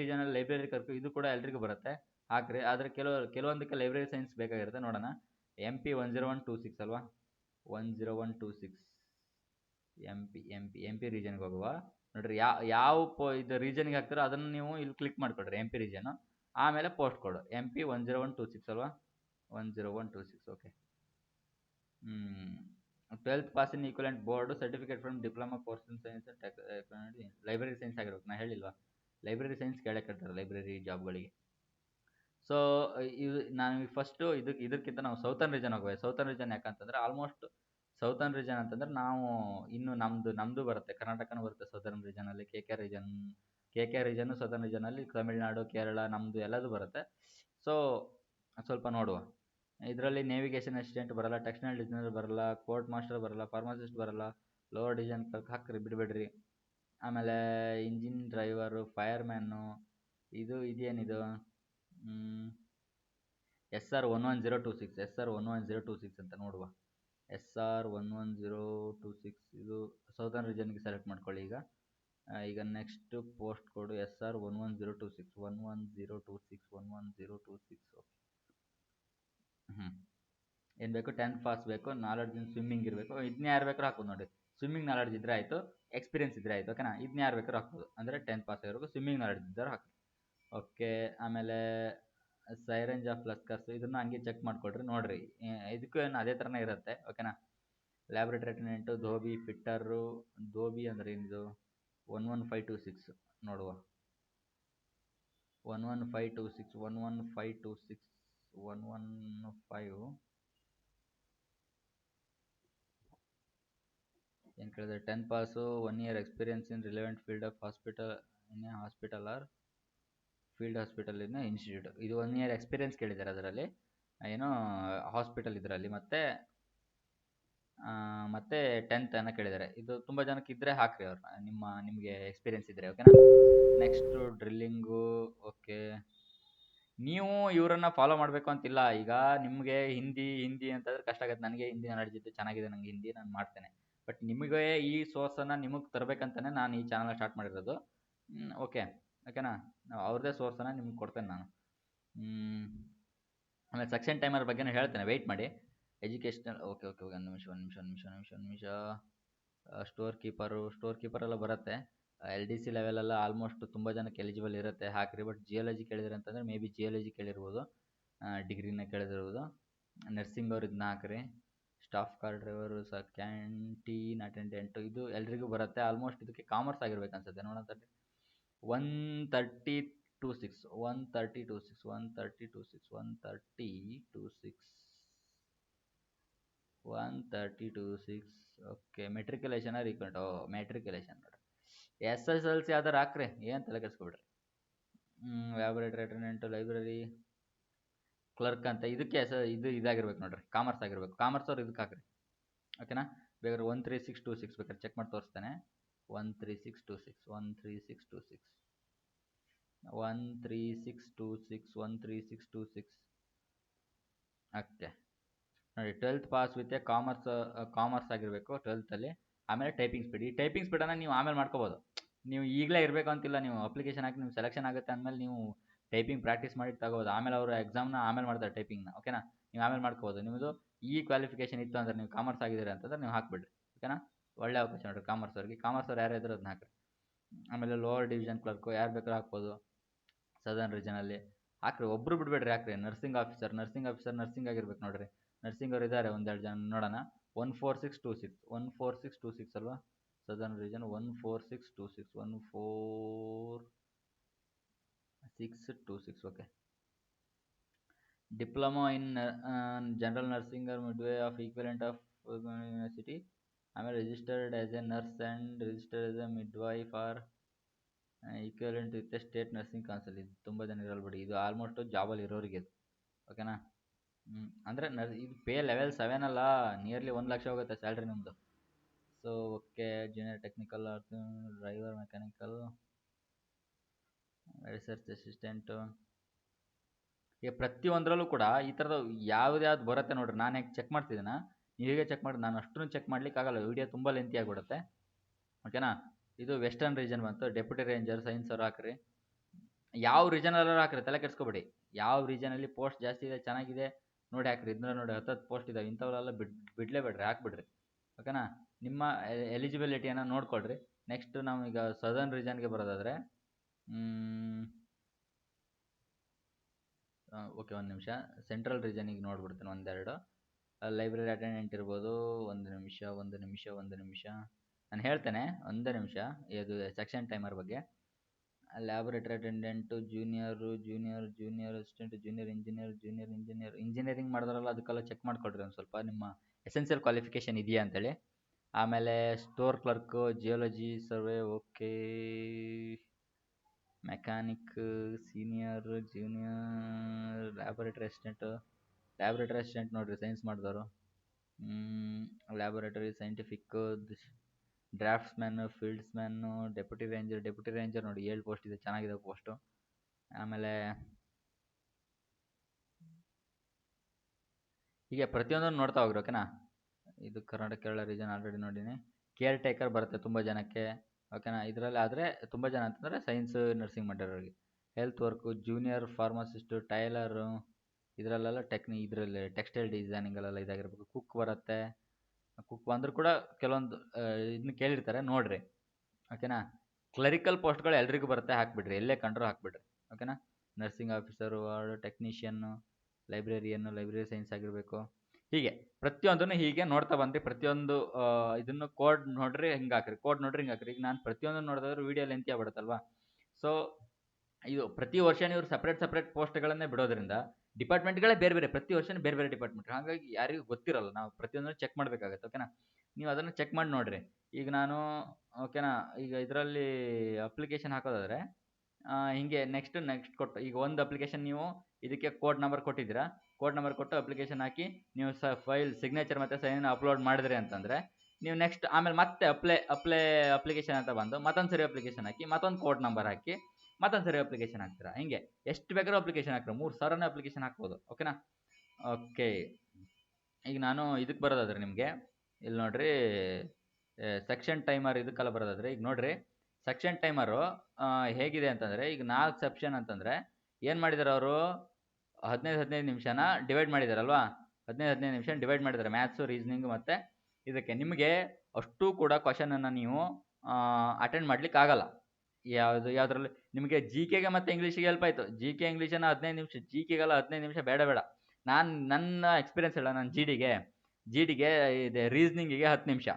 ರೀಜನಲ್ಲಿ ಲೈಬ್ರರಿ ಕ್ಲರ್ಕ್ ಇದು ಕೂಡ ಎಲ್ರಿಗೂ ಬರುತ್ತೆ ಹಾಕ್ರಿ. ಆದರೆ ಕೆಲವೊಂದಕ್ಕೆ ಲೈಬ್ರರಿ ಸೈನ್ಸ್ ಬೇಕಾಗಿರುತ್ತೆ, ನೋಡೋಣ. ಎಂ ಪಿ 10126 ಅಲ್ವಾ, 10126 ಎಂ ಪಿ ರೀಜನ್ಗೆ ಹೋಗುವ. ನೋಡ್ರಿ, ಯಾವ ಇದು ರೀಜನ್ಗೆ ಹಾಕ್ತಾರೋ ಅದನ್ನು ನೀವು ಇಲ್ಲಿ ಕ್ಲಿಕ್ ಮಾಡಿಕೊಡ್ರಿ, ಎಂ ಪಿ ರೀಜನ್, ಆಮೇಲೆ ಪೋಸ್ಟ್ ಕೋಡ್ ಎಂ ಪಿ 10126 ಅಲ್ವಾ, 10126. Okay. 12th pass in equivalent board certificate from diploma course in science library science ಆಗಿರ್ಬೇಕು. ನಾ ಹೇಳಿಲ್ವಾ, ಲೈಬ್ರರಿ ಸೈನ್ಸ್ ಕೇಳಕ್ಕಿರ್ತಾರೆ ಲೈಬ್ರರಿ ಜಾಬ್ಗಳಿಗೆ. ಸೊ ಇದು ನಾನು ಫಸ್ಟು ಇದಕ್ಕಿಂತ ನಾವು ಸೌತರ್ನ್ ರೀಜನ್ ಹೋಗುವೆ. ಸೌತರ್ನ್ ರೀಜನ್ ಯಾಕಂತಂದ್ರೆ ಆಲ್ಮೋಸ್ಟ್ ಸೌತರ್ನ್ ರೀಜನ್ ಅಂತಂದ್ರೆ ನಾವು ಇನ್ನು ನಮ್ಮದು ಬರುತ್ತೆ, ಕರ್ನಾಟಕನೂ ಬರುತ್ತೆ southern ರೀಜನಲ್ಲಿ. K K reason southern ರೀಜನಲ್ಲಿ Tamil Nadu, Kerala ನಮ್ಮದು ಎಲ್ಲದೂ ಬರುತ್ತೆ. ಸೊ ಸ್ವಲ್ಪ ನೋಡುವ. ಇದರಲ್ಲಿ ನೇವಿಗೇಷನ್ ಅಸಿಸ್ಟೆಂಟ್ ಬರಲ್ಲ, ಟೆಕ್ಸ್ಟೈಲ್ ಡಿಸೈನರ್ ಬರಲ್ಲ, ಕೋರ್ಟ್ ಮಾಸ್ಟರ್ ಬರಲ್ಲ, ಫಾರ್ಮಸಿಸ್ಟ್ ಬರಲ್ಲ, ಲೋವರ್ ಡಿವಿಷನ್ ಕ್ಲರ್ಕ್ ಹಾಕ್ರಿ, ಬಿಡಬೇಡ್ರಿ. ಆಮೇಲೆ ಇಂಜಿನ್ ಡ್ರೈವರು, ಫೈರ್ಮ್ಯಾನು, ಇದೇನಿದು SR11026 ಅಂತ ನೋಡುವ. SR11026 ಇದು ಸೌದರ್ನ್ ರೀಜನ್ಗೆ ಸೆಲೆಕ್ಟ್ ಮಾಡ್ಕೊಳ್ಳಿ ಈಗ ನೆಕ್ಸ್ಟ್ ಪೋಸ್ಟ್ ಕೋಡು SR11026 ಓಕೆ. ಏನು ಬೇಕು, 10th ಪಾಸ್ ಬೇಕು, ನಾಲೆಡ್ಜ್ ಇನ್ ಸ್ವಿಮ್ಮಿಂಗ್ ಇರಬೇಕು. ಇದನ್ನ ಯಾರು ಬೇಕಾದ್ರೂ ಹಾಕ್ಬೋದು ನೋಡಿ. ಸ್ವಿಮ್ಮಿಂಗ್ ನಾಲೆಡ್ಜ್ ಇದ್ರೆ ಆಯಿತು, ಎಕ್ಸ್ಪೀರಿಯನ್ಸ್ ಇದ್ರೆ ಆಯಿತು. ಓಕೆನಾ. ಇದನ್ನ ಯಾರು ಬೇಕಾದ್ರೂ ಹಾಕ್ಬೋದು, ಅಂದರೆ 10th ಪಾಸ್ ಆಗಿರೋದು ಸ್ವಿಮ್ಮಿಂಗ್ ನಾಲೆಡ್ಜ್ ಇದ್ದಾರೆ ಹಾಕಿ. ಓಕೆ. ಆಮೇಲೆ ಸೈರೇಂಜ್ ಆಫ್ ಲಸ್ಕರ್ಸ್ ಇದನ್ನು ಹಂಗೆ ಚೆಕ್ ಮಾಡಿಕೊಡ್ರಿ, ನೋಡಿರಿ ಇದಕ್ಕೂ ಏನು ಅದೇ ಥರನೇ ಇರುತ್ತೆ. ಓಕೆನಾ. Laboratory attendant, dhobi, fitter. Dhobi ಅಂದರೆ ಏನಿದು, 11526 ನೋಡುವ. 11526 115 ಏನು ಕೇಳಿದ್ರೆ, 10th pass, 1 year experience in relevant field of hospital or field hospital in institute. ಇದು 1 year ಎಕ್ಸ್ಪೀರಿಯನ್ಸ್ ಕೇಳಿದ್ದಾರೆ ಅದರಲ್ಲಿ, ಏನೋ ಹಾಸ್ಪಿಟಲ್ ಇದರಲ್ಲಿ. ಮತ್ತೆ 10th ಅನ್ನು ಕೇಳಿದ್ದಾರೆ. ಇದು ತುಂಬ ಜನಕ್ಕೆ ಇದ್ದರೆ ಹಾಕ್ರಿ ಅವ್ರನ್ನ, ನಿಮಗೆ ಎಕ್ಸ್ಪೀರಿಯನ್ಸ್ ಇದ್ದರೆ. ಓಕೆನಾ. Next drilling. ಓಕೆ. ನೀವು ಇವರನ್ನು ಫಾಲೋ ಮಾಡಬೇಕು ಅಂತಿಲ್ಲ. ಈಗ ನಿಮಗೆ ಹಿಂದಿ ಅಂತಂದರೆ ಕಷ್ಟ ಆಗುತ್ತೆ. ನನಗೆ ಹಿಂದಿ ನಾಲೆಡ್ಜ್ ಇದ್ದು ಚೆನ್ನಾಗಿದೆ, ನನಗೆ ಹಿಂದಿ ನಾನು ಮಾಡ್ತೇನೆ. ಬಟ್ ನಿಮಗೆ ಈ ಸೋರ್ಸನ್ನು ನಿಮಗೆ ತರಬೇಕಂತಲೇ ನಾನು ಈ ಚಾನಲ್ ಸ್ಟಾರ್ಟ್ ಮಾಡಿರೋದು. ಓಕೆನಾ. ಅವ್ರದ್ದೇ ಸೋರ್ಸನ್ನು ನಿಮ್ಗೆ ಕೊಡ್ತೇನೆ ನಾನು. ಆಮೇಲೆ ಸೆಕ್ಷನ್ ಟೈಮರ್ ಬಗ್ಗೆನೂ ಹೇಳ್ತೇನೆ, ವೆಯ್ಟ್ ಮಾಡಿ. ಎಜುಕೇಷ್ನಲ್ ಓಕೆ ಒಂದು ನಿಮಿಷ. ಸ್ಟೋರ್ ಕೀಪರೆಲ್ಲ ಬರುತ್ತೆ. LDC ಲೆವೆಲೆಲ್ಲ ಆಲ್ಮೋಸ್ಟ್ ತುಂಬ ಜನಕ್ಕೆ ಎಲಿಜಿಬಲ್ ಇರುತ್ತೆ, ಹಾಕ್ರಿ. ಬಟ್ ಜಿಯಾಲಜಿ ಕೇಳಿದ್ರೆ ಅಂತಂದರೆ ಮೇ ಬಿ ಜಿಯಾಲಜಿ ಕೇಳಿರ್ಬೋದು, ಡಿಗ್ರಿನ ಕೇಳಿದಿರ್ಬೋದು. ನರ್ಸಿಂಗ್ ಅವ್ರು ಇದನ್ನ ಹಾಕ್ರಿ. ಸ್ಟಾಫ್ ಕಾರ್ ಡ್ರೈವರು, ಕ್ಯಾಂಟೀನ್ ಅಟೆಂಡೆಂಟು ಇದು ಎಲ್ರಿಗೂ ಬರುತ್ತೆ. ಆಲ್ಮೋಸ್ಟ್ ಇದಕ್ಕೆ ಕಾಮರ್ಸ್ ಆಗಿರ್ಬೇಕು ಅನ್ಸುತ್ತೆ. ನೋಡೋಣ 13026 ಓಕೆ. ಮೆಟ್ರಿಕ್ಯುಲೇಷನ್ ರೀಕ್ವೆಂಟ್, ಮೆಟ್ರಿಕ್ಯುಲೇಷನ್ ನೋಡ್ರಿ. SSLC ಆದ್ರೆ ಹಾಕ್ರಿ, ಏನು ತಲೆ ಕೆಡಿಸ್ಕೊಬಿಡ್ರಿ. ಲ್ಯಾಬ್ರೇಟರಿ ಅಟೆಂಡೆಂಟು, ಲೈಬ್ರರಿ ಕ್ಲರ್ಕ್ ಅಂತ ಇದಕ್ಕೆ ಇದಾಗಿರ್ಬೇಕು ನೋಡ್ರಿ, ಕಾಮರ್ಸ್ ಆಗಿರ್ಬೇಕು. ಕಾಮರ್ಸ್ ಅವ್ರು ಇದಕ್ಕೆ ಹಾಕ್ರಿ. ಓಕೆನಾ. ಬೇಕಾದ್ರೆ 13626 ಬೇಕಾದ್ರೆ ಚೆಕ್ ಮಾಡಿ ತೋರಿಸ್ತೇನೆ. 13626 ಓಕೆ ನೋಡಿ. 12th ಪಾಸ್ ವಿತ್ ಕಾಮರ್ಸ್ ಆಗಿರಬೇಕು 12th. ಆಮೇಲೆ ಟೈಪಿಂಗ್ ಸ್ಪೀಡ್. ಈ ಟೈಪಿಂಗ್ ಸ್ಪೀಡನ್ನು ನೀವು ಆಮೇಲೆ ಮಾಡ್ಕೋಬೋದು, ನೀವು ಈಗಲೇ ಇರಬೇಕು ಅಂತಿಲ್ಲ. ನೀವು ಅಪ್ಲಿಕೇಶನ್ ಹಾಕಿ ನೀವು ಸೆಲೆಕ್ಷನ್ ಆಗುತ್ತೆ ಅಂದಮೇಲೆ ನೀವು ಟೈಪಿಂಗ್ ಪ್ರಾಕ್ಟೀಸ್ ಮಾಡಿ ತಗೋಬೋದು. ಆಮೇಲೆ ಅವರು ಎಕ್ಸಾಮ್ನ ಆಮೇಲೆ ಮಾಡ್ತಾರೆ ಟೈಪಿಂಗ್ನ. ಓಕೆನಾ. ನೀವು ಆಮೇಲೆ ಮಾಡ್ಕೋಬೋದು. ನಿಮ್ಮದು ಈ ಕ್ವಾಲಿಫಿಕೇಷನ್ ಇತ್ತು ಅಂದರೆ, ನೀವು ಕಾಮರ್ಸ್ ಆಗಿದ್ದೀರಿ ಅಂತಂದ್ರೆ ನೀವು ಹಾಕ್ಬಿಡ್ರಿ. ಓಕೆನಾ. ಒಳ್ಳೆ ಅವಕಾಶ ನೋಡಿರಿ ಕಾಮರ್ಸ್ ಅವ್ರಿಗೆ. ಕಾಮರ್ಸ್ ಅವ್ರು ಯಾರು ಇದ್ರು ಅದನ್ನ ಹಾಕ್ರಿ. ಆಮೇಲೆ ಲೋವರ್ ಡಿವಿಷನ್ ಕ್ಲರ್ಕು ಯಾರು ಬೇಕಾದ್ರೂ ಹಾಕ್ಬೋದು ಸದರ್ನ್ ರೀಜನಲ್ಲಿ. ಹಾಕ್ರಿ, ಒಬ್ಬರು ಬಿಡಬೇಡ್ರಿ, ಹಾಕ್ರಿ. ನರ್ಸಿಂಗ್ ಆಫೀಸರ್ ನರ್ಸಿಂಗ್ ಆಗಿರ್ಬೇಕು ನೋಡಿರಿ. ನರ್ಸಿಂಗ್ ಅವ್ರು ಇದ್ದಾರೆ ಒಂದೆರಡು ಜನ, ನೋಡೋಣ. 14626 ಅಲ್ವಾ, southern region. 14626 okay. Diploma in general nursing or midwifery of equivalent of university ಆಮೇಲೆ registered as a nurse and registered as a midwife or equivalent with state nursing council. ಇದು ತುಂಬ ಜನ ಇರಲ್ಲ ಬಿಡಿ, ಇದು ಆಲ್ಮೋಸ್ಟ್ ಜಾಬಲ್ಲಿ ಇರೋರಿಗೆ ಇದು. ಓಕೆನಾ. ಅಂದರೆ ಇದು ಪೇ ಲೆವೆಲ್ 7 ಅಲ್ಲ, ನಿಯರ್ಲಿ 1 ಲಕ್ಷ ಹೋಗುತ್ತೆ ಸ್ಯಾಲ್ರಿ ನಿಮ್ಮದು. So okay, junior technical driver, mechanical, research assistant. ಈಗ ಪ್ರತಿಯೊಂದರಲ್ಲೂ ಕೂಡ ಈ ಥರದ ಯಾವ್ದು ಬರುತ್ತೆ ನೋಡ್ರಿ. ನಾನು ಹೇಗೆ ಚೆಕ್ ಮಾಡ್ತಿದ್ದೀನ, ನೀವು ಹೇಗೆ ಚೆಕ್ ಮಾಡಿ, ನಾನು ಅಷ್ಟನ್ನು ಚೆಕ್ ಮಾಡ್ಲಿಕ್ಕೆ ಆಗಲ್ಲ, ವಿಡಿಯೋ ತುಂಬ ಲೆಂತಿ ಆಗಿಬಿಡುತ್ತೆ. ಓಕೆನಾ. ಇದು ವೆಸ್ಟರ್ನ್ ರೀಜನ್ ಬಂತು. ಡೆಪ್ಯೂಟಿ ರೇಂಜರ್ ಸೈನ್ಸ್ ಅವ್ರು ಹಾಕ್ರಿ. ಯಾವ ರೀಜನಲ್ಲೂ ಹಾಕ್ರಿ, ತಲೆ ಕೆಡಿಸ್ಕೊಬೇಡಿ. ಯಾವ ರೀಜನಲ್ಲಿ ಪೋಸ್ಟ್ ಜಾಸ್ತಿ ಇದೆ, ಚೆನ್ನಾಗಿದೆ ನೋಡಿ ಹಾಕ್ರಿ. ಇದನ್ನ ನೋಡಿ 10 ಪೋಸ್ಟ್ ಇದಾವೆ, ಇಂಥವೆಲ್ಲ ಬಿಡಲೇಬೇಡ್ರಿ, ಹಾಕ್ಬಿಡ್ರಿ. ಓಕೆನಾ. ನಿಮ್ಮ ಎಲಿಜಿಬಿಲಿಟಿಯನ್ನು ನೋಡ್ಕೊಳ್ರಿ. ನೆಕ್ಸ್ಟ್ ನಾವು ಈಗ ಸದರ್ನ್ ರೀಜನ್ಗೆ ಬರೋದಾದರೆ, ಓಕೆ, ಒಂದು ನಿಮಿಷ. ಸೆಂಟ್ರಲ್ ರೀಜನಿಗೆ ನೋಡ್ಬಿಡ್ತೀನಿ ಒಂದೆರಡು. ಲೈಬ್ರರಿ ಅಟೆಂಡೆಂಟ್ ಇರ್ಬೋದು. ಒಂದು ನಿಮಿಷ ನಾನು ಹೇಳ್ತೇನೆ, ಒಂದೇ ನಿಮಿಷ. ಇದು ಸೆಕ್ಷನ್ ಟೈಮರ್ ಬಗ್ಗೆ. Laboratory attendant, junior assistant, junior engineering ಮಾಡಿದ್ರಲ್ಲ, ಅದಕ್ಕೆಲ್ಲ ಚೆಕ್ ಮಾಡ್ಕೊಳ್ರಿ ಒಂದು ಸ್ವಲ್ಪ, ನಿಮ್ಮ ಎಸೆನ್ಷಿಯಲ್ ಕ್ವಾಲಿಫಿಕೇಷನ್ ಇದೆಯಾ ಅಂತೇಳಿ. ಆಮೇಲೆ store clerk, geology survey, okay. Mechanic, senior, junior, laboratory assistant ನೋಡಿರಿ, ಸೈನ್ಸ್ ಮಾಡಿದವರು. Laboratory scientific, drafts man, fields man, deputy ranger ನೋಡಿ 7 ಪೋಸ್ಟ್ ಇದೆ, ಚೆನ್ನಾಗಿದೆ ಪೋಸ್ಟು. ಆಮೇಲೆ ಹೀಗೆ ಪ್ರತಿಯೊಂದನ್ನು ನೋಡ್ತಾ ಹೋಗ್ರಿ. ಓಕೆನಾ. ಇದು ಕರ್ನಾಟಕ ಕೇರಳ ರೀಜನ್ ಆಲ್ರೆಡಿ ನೋಡಿನಿ. ಕೇರ್ ಟೇಕರ್ ಬರುತ್ತೆ ತುಂಬ ಜನಕ್ಕೆ. ಓಕೆನಾ. ಇದರಲ್ಲಿ ಆದರೆ ತುಂಬ ಜನ ಅಂತಂದರೆ ಸೈನ್ಸ್ ನರ್ಸಿಂಗ್ ಮಾಡಿರೋರಿಗೆ. Health work, junior pharmacist, tailor, ಇದರಲ್ಲೆಲ್ಲ ಇದರಲ್ಲಿ ಟೆಕ್ಸ್ಟೈಲ್ ಡಿಸೈನಿಂಗಲ್ಲೆಲ್ಲ ಇದಾಗಿರ್ಬೇಕು. ಕುಕ್ ಬರುತ್ತೆ. ಕುಕ್ ಬಂದರೂ ಕೂಡ ಕೆಲವೊಂದು ಇದನ್ನ ಕೇಳಿರ್ತಾರೆ, ನೋಡಿರಿ. ಓಕೆನಾ. ಕ್ಲರಿಕಲ್ ಪೋಸ್ಟ್ಗಳು ಎಲ್ರಿಗೂ ಬರುತ್ತೆ, ಹಾಕ್ಬಿಡ್ರಿ, ಎಲ್ಲೇ ಕಂಡ್ರೂ ಹಾಕ್ಬಿಡ್ರಿ. ಓಕೆನಾ. Nursing officer, ward technician, library science ಆಗಿರಬೇಕು. ಹೀಗೆ ಪ್ರತಿಯೊಂದನ್ನು ಹೀಗೆ ನೋಡ್ತಾ ಬಂದ್ರಿ. ಪ್ರತಿಯೊಂದು ಇದನ್ನು ಕೋಡ್ ನೋಡ್ರಿ, ಹಿಂಗೆ ಹಾಕ್ರಿ, ಕೋಡ್ ನೋಡ್ರಿ, ಹಿಂಗೆ ಹಾಕ್ರಿ. ಈಗ ನಾನು ಪ್ರತಿಯೊಂದನ್ನು ನೋಡಿದ್ರೆ ವಿಡಿಯೋ ಲೆಂತಿ ಆಗ್ಬಿಡುತ್ತಲ್ವಾ. ಸೊ ಇದು ಪ್ರತಿ ವರ್ಷ ನೀವು ಸಪ್ರೇಟ್ ಪೋಸ್ಟ್ಗಳನ್ನೇ ಬಿಡೋದ್ರಿಂದ ಡಿಪಾರ್ಟ್ಮೆಂಟ್ಗಳೇ ಬೇರೆ ಬೇರೆ, ಪ್ರತಿ ವರ್ಷ ಬೇರೆ ಬೇರೆ ಡಿಪಾರ್ಟ್ಮೆಂಟ್, ಹಾಗಾಗಿ ಯಾರಿಗೂ ಗೊತ್ತಿರಲ್ಲ. ನಾವು ಪ್ರತಿಯೊಂದನ್ನು ಚೆಕ್ ಮಾಡಬೇಕಾಗತ್ತೆ. ಓಕೆನಾ. ನೀವು ಅದನ್ನು ಚೆಕ್ ಮಾಡಿ ನೋಡಿರಿ. ಈಗ ನಾನು ಓಕೆನಾ, ಈಗ ಇದರಲ್ಲಿ ಅಪ್ಲಿಕೇಶನ್ ಹಾಕೋದಾದರೆ ಹಿಂಗೆ ನೆಕ್ಸ್ಟ್ ಕೊಟ್ಟು, ಈಗ ಒಂದು ಅಪ್ಲಿಕೇಶನ್ ನೀವು ಇದಕ್ಕೆ ಕೋಡ್ ನಂಬರ್ ಕೊಟ್ಟಿದ್ದೀರಾ, ಕೋಡ್ ನಂಬರ್ ಕೊಟ್ಟು ಅಪ್ಲಿಕೇಶನ್ ಹಾಕಿ ನೀವು ಫೈಲ್ ಸಿಗ್ನೇಚರ್ ಮತ್ತು ಸೈನ್ ಅಪ್ಲೋಡ್ ಮಾಡಿದ್ರಿ ಅಂತಂದರೆ, ನೀವು ನೆಕ್ಸ್ಟ್ ಆಮೇಲೆ ಮತ್ತೆ ಅಪ್ಲಿಕೇಶನ್ ಅಂತ ಬಂದು ಮತ್ತೊಂದು ಸರಿ ಅಪ್ಲಿಕೇಶನ್ ಹಾಕಿ, ಮತ್ತೊಂದು ಕೋಡ್ ನಂಬರ್ ಹಾಕಿ, ಮತ್ತೊಂದು ಸರಿ ಅಪ್ಲಿಕೇಶನ್ ಹಾಕ್ತೀರಾ. ಹಿಂಗೆ ಎಷ್ಟು ಬೇಕಾದ್ರೂ ಅಪ್ಲಿಕೇಶನ್ ಹಾಕ್ತೀರಾ, 3 ಸಾವಿರನೇ ಅಪ್ಲಿಕೇಶನ್ ಹಾಕ್ಬೋದು. ಓಕೆನಾ. ಓಕೆ. ಈಗ ನಾನು ಇದಕ್ಕೆ ಬರೋದಾದ್ರೆ ನಿಮಗೆ ಇಲ್ಲಿ ನೋಡ್ರಿ, ಸೆಕ್ಷನ್ ಟೈಮರ್ ಇದಕ್ಕೆಲ್ಲ ಬರೋದಾದ್ರೆ, ಈಗ ನೋಡ್ರಿ ಸೆಕ್ಷನ್ ಟೈಮರು ಹೇಗಿದೆ ಅಂತಂದರೆ, ಈಗ 4 ಸೆಕ್ಷನ್ ಅಂತಂದರೆ ಏನು ಮಾಡಿದ್ದಾರೆ ಅವರು, 15 ನಿಮಿಷನ ಡಿವೈಡ್ ಮಾಡಿದಾರಲ್ವಾ. 15 ನಿಮಿಷ ಡಿವೈಡ್ ಮಾಡಿದ್ದಾರೆ, ಮ್ಯಾಥ್ಸು, ರೀಸನಿಂಗ್ ಮತ್ತು ಇದಕ್ಕೆ. ನಿಮಗೆ ಅಷ್ಟು ಕೂಡ ಕ್ವಶನನ್ನು ನೀವು ಅಟೆಂಡ್ ಮಾಡ್ಲಿಕ್ಕೆ ಆಗಲ್ಲ. ಯಾವುದ್ರಲ್ಲಿ ನಿಮಗೆ ಜಿ ಕೆಗೆ ಮತ್ತು ಇಂಗ್ಲೀಷಿಗೆ ಹೆಲ್ಪ್ ಆಯಿತು. ಜಿ ಕೆ ಇಂಗ್ಲೀಷನ್ನು 15 ನಿಮಿಷ, ಜಿ ಕೆಗೆಲ್ಲ 15 ನಿಮಿಷ ಬೇಡ. ನನ್ನ ಎಕ್ಸ್ಪೀರಿಯನ್ಸ್ ಹೇಳ, ನಾನು ಜಿ ಡಿಗೆ ಇದೆ, ರೀಸನಿಂಗಿಗೆ 10 ನಿಮಿಷ,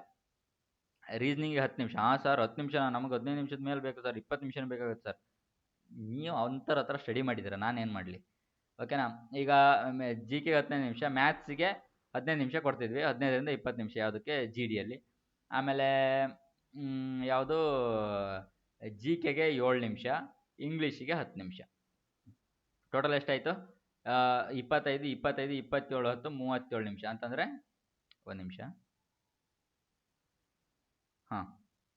ಹಾಂ ಸರ್ 10 ನಿಮಿಷ, ನಮಗೆ 15 ನಿಮಿಷದ ಮೇಲೆ ಬೇಕು ಸರ್, 20 ನಿಮಿಷನೇ ಬೇಕಾಗುತ್ತೆ ಸರ್. ನೀವು ಅಂಥವ್ರ ಹತ್ರ ಸ್ಟಡಿ ಮಾಡಿದ್ದೀರಾ, ನಾನೇನು ಮಾಡಲಿ. ಓಕೆನಾ. ಈಗ ಜಿ ಕೆಗೆ 15 ನಿಮಿಷ, ಮ್ಯಾಥ್ಸಿಗೆ 15 ನಿಮಿಷ ಕೊಡ್ತಿದ್ವಿ, 15ರಿಂದ 20 ನಿಮಿಷ ಯಾವುದಕ್ಕೆ, ಜಿ ಡಿಯಲ್ಲಿ. ಆಮೇಲೆ ಯಾವುದು ಜಿ ಕೆಗೆ 7 ನಿಮಿಷ, ಇಂಗ್ಲೀಷಿಗೆ 10 ನಿಮಿಷ. ಟೋಟಲ್ ಎಷ್ಟಾಯಿತು, 25, 27, 10, 37 ನಿಮಿಷ ಅಂತಂದರೆ, ಒಂದು ನಿಮಿಷ, ಹಾಂ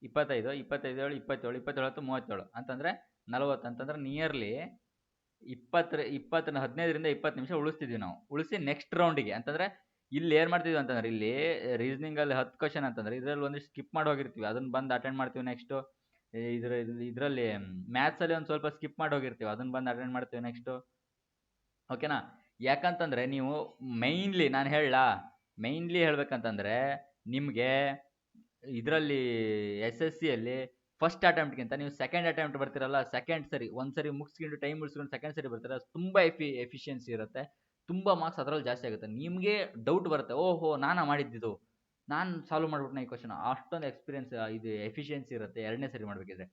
25, 27, 27, 37 ಅಂತಂದರೆ 40, ಅಂತಂದ್ರೆ ನಿಯರ್ಲಿ 15ರಿಂದ 20 ನಿಮಿಷ ಉಳಿಸ್ತಿದ್ವಿ ನಾವು. ಉಳಿಸಿ ನೆಕ್ಸ್ಟ್ ರೌಂಡಿಗೆ ಅಂತಂದರೆ ಇಲ್ಲಿ ಏನು ಮಾಡ್ತಿದ್ವಿ ಅಂತಂದ್ರೆ, ಇಲ್ಲಿ ರೀಸನಿಂಗಲ್ಲಿ 10 ಕ್ವಶನ್ ಅಂತಂದರೆ ಇದರಲ್ಲಿ ಒಂದಿಷ್ಟು ಸ್ಕಿಪ್ ಮಾಡಿ ಹೋಗಿರ್ತೀವಿ, ಅದನ್ನು ಬಂದು ಅಟೆಂಡ್ ಮಾಡ್ತೀವಿ. ನೆಕ್ಸ್ಟು ಇದರಲ್ಲಿ ಮ್ಯಾಥ್ಸಲ್ಲಿ ಒಂದು ಸ್ವಲ್ಪ ಸ್ಕಿಪ್ ಮಾಡಿ ಹೋಗಿರ್ತೀವಿ, ಅದನ್ನು ಬಂದು ಅಟೆಂಡ್ ಮಾಡ್ತೀವಿ ನೆಕ್ಸ್ಟು. ಓಕೆನಾ. ಯಾಕಂತಂದರೆ ನೀವು ಮೇಯ್ನ್ಲಿ ಹೇಳ್ಬೇಕಂತಂದರೆ, ನಿಮಗೆ ಇದರಲ್ಲಿ SSCಯಲ್ಲಿ ಫಸ್ಟ್ ಅಟೆಂಪ್ಟ್ಗಿಂತ ನೀವು ಸೆಕೆಂಡ್ ಅಟೆಂಪ್ಟ್ ಬರ್ತಿರಲ್ಲ, ಸೆಕೆಂಡ್ ಸರಿ ಒಂದು ಸರಿ ಮುಗಿಸ್ಕೊಂಡು ಟೈಮ್ ಉಳಿಸ್ಕೊಂಡು ಸೆಕೆಂಡ್ ಸರಿ ಬರ್ತೀರ, ತುಂಬ ಎಫಿಷಿಯನ್ಸಿ ಇರುತ್ತೆ, ತುಂಬ ಮಾರ್ಕ್ಸ್ ಅದರಲ್ಲಿ ಜಾಸ್ತಿ ಆಗುತ್ತೆ. ನಿಮಗೆ ಡೌಟ್ ಬರುತ್ತೆ, ಓಹೋ ನಾನಾ ಮಾಡಿದ್ದಿದ್ದು, ನಾನು ಸಾಲ್ವ್ ಮಾಡ್ಬಿಟ್ನ ಈ ಕ್ವಶನ್, ಅಷ್ಟೊಂದು ಎಕ್ಸ್ಪೀರಿಯನ್ಸ್ ಇದು ಎಫಿಷಿಯನ್ಸಿ ಇರುತ್ತೆ 2ನೇ ಸರಿ ಮಾಡಬೇಕಿದ್ರೆ.